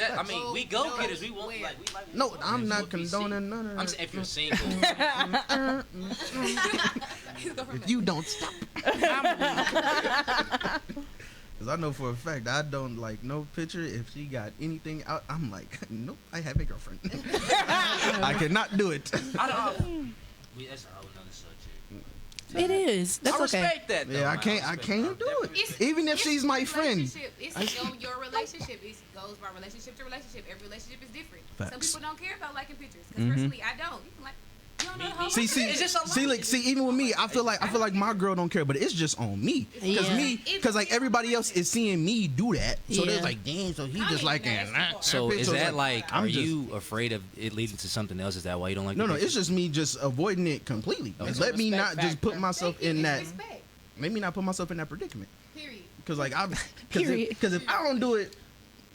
we go getters. We want like we like. No, I'm not condoning none of that. I'm saying if you're single. If you don't stop. Because I know for a fact I don't like no picture. If she got anything out, I'm like, nope, I have a girlfriend. I cannot do it. That's a whole nother subject. It is. That's I respect that. Though, Yeah, I man. can't do it. Even if she's my friend. It's your relationship. It goes by relationship to relationship. Every relationship is different. Some Facts. people don't care about liking pictures. Because personally, I don't. You can like, you don't know the whole See, picture. even with me, I feel like my girl don't care, but it's just on me. Because like everybody else is seeing me do that, so Yeah. there's like, damn, so he just like that. So is that like, are I'm just- you afraid of it leading to something else? Is that why you don't like? No, the it's picture? just me just avoiding it completely. Like, let me not just put myself in that. Respect. Let me not put myself in that predicament. Period. Because like Period. because if I don't do it,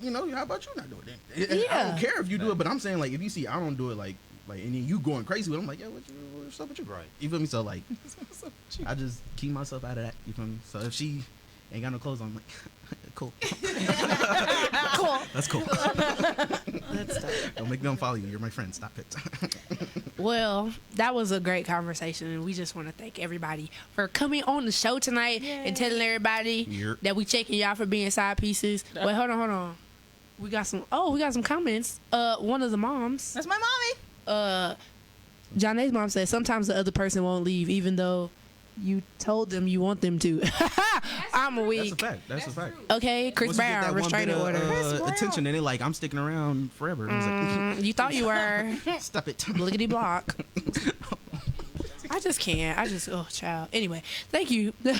how about you not doing it? I Yeah. don't care if you do it, but I'm saying like if you see I don't do it like and then you going crazy with it, I'm like, yeah, what's up with you? Right. You feel me? So like I just keep myself out of that. You feel me? So if she ain't got no clothes on, I'm like, cool. Cool. That's cool. That's tough. Don't make them follow you. You're my friend. Stop it. Well, that was a great conversation, and we just want to thank everybody for coming on the show tonight and telling everybody Yep. that we checking y'all for being side pieces. Wait, hold on. We got some comments. One of the moms, That's my mommy. Johnny's mom said sometimes the other person won't leave even though you told them you want them to. I'm That's a weak. fact. That's a fact. Okay, Chris Once you get Brown, that one restraining bit order. of, attention, and they like, I'm sticking around forever. And it's You thought you were. like, stop it. Blickety block. I just can't. Oh, child. Anyway, thank you for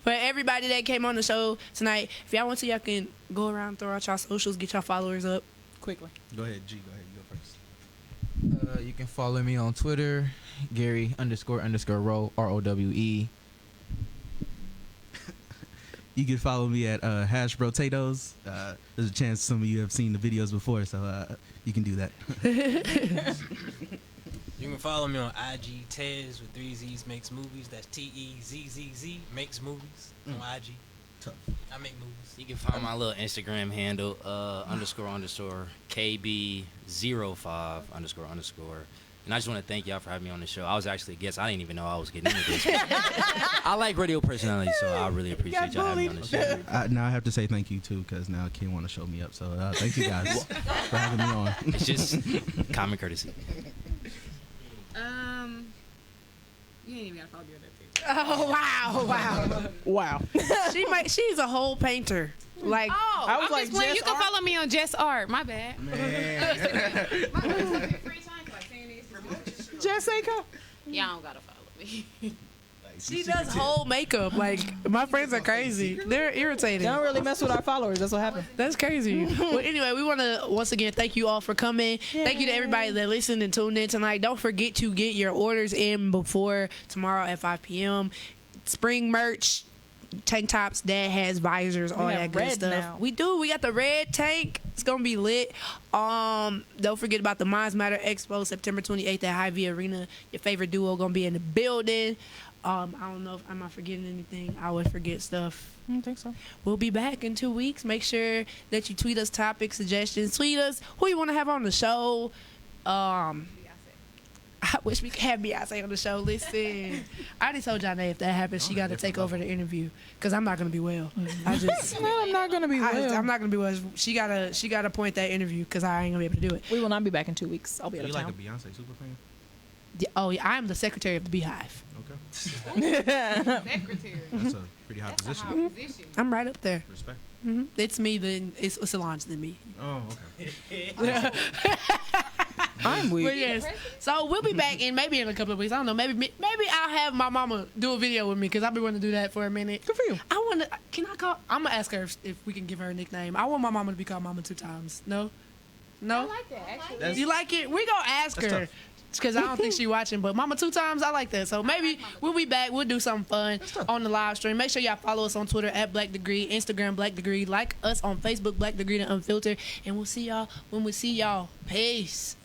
everybody that came on the show tonight. If y'all want to, y'all can go around, throw out y'all socials, get y'all followers up quickly. Go ahead, G. Go ahead. You go first. You can follow me on Twitter, Gary__Rowe, ROWE. You can follow me at Hash Potatoes. There's a chance some of you have seen the videos before, so you can do that. You can follow me on IG, Tez with 3 Z's makes movies. That's TEZZZ makes movies on IG. Tough. I make movies. You can find my little Instagram handle __KB05 __. And I just want to thank y'all for having me on the show. I was actually a guest. I didn't even know I was getting into this. I like radio personality, so I really appreciate y'all having me on the show. Now I have to say thank you too, because now Kim want to show me up. So thank you guys for having me on. It's just common courtesy. You ain't even gotta follow me on that page. Oh, wow. She's a whole painter. Like, Oh, I was I'm like, just playing. Jess You can Art? follow me on Jess Art. My bad. Man. My bad. Free time, like saying this. Jessica. Y'all don't gotta follow me. she does whole makeup. Like, my friends are crazy. They're irritating. Don't really mess with our followers. That's what happened. That's crazy. Well, anyway, we want to once again thank you all for coming. Thank you to everybody that listened and tuned in tonight. Don't forget to get your orders in before tomorrow at 5 p.m. Spring merch, tank tops, that has visors, all We have that good red stuff. now. We do. We got the red tank. It's gonna be lit. Don't forget about the Minds Matter Expo, September 28th at Hy-Vee Arena. Your favorite duo gonna be in the building. I don't know if I'm not forgetting anything. I always forget stuff. I don't think so. We'll be back in 2 weeks. Make sure that you tweet us topic suggestions. Tweet us who you want to have on the show. I wish we could have Beyonce on the show. Listen, I already told Johnny if that happens, she got to take over the interview because I'm not gonna be well. I'm not gonna be well. I'm not gonna be well. She gotta point that interview because I ain't gonna be able to do it. We will not be back in 2 weeks. I'll be out You of like a town. Beyonce super fan? Oh yeah, I'm the secretary of the Beehive. Okay. Secretary. That's a pretty high That's a position. high position. I'm right up there. Respect. It's me. Then it's Solange than me. Oh, okay. I'm But weak. yes, so we'll be back in maybe in a couple of weeks. I don't know. Maybe I'll have my mama do a video with me because I've been wanting to do that for a minute. Good for you. I want to. Can I call? I'm gonna ask her if we can give her a nickname. I want my mama to be called Mama 2 times. No. I like that actually. That's- You like it? We gonna ask That's her. tough. Because I don't think she watching, but Mama 2 times, I like that. So maybe we'll be back. We'll do something fun on the live stream. Make sure y'all follow us on Twitter at Black Degree, Instagram Black Degree, like us on Facebook Black Degree and Unfiltered, and we'll see y'all when we see y'all. Peace.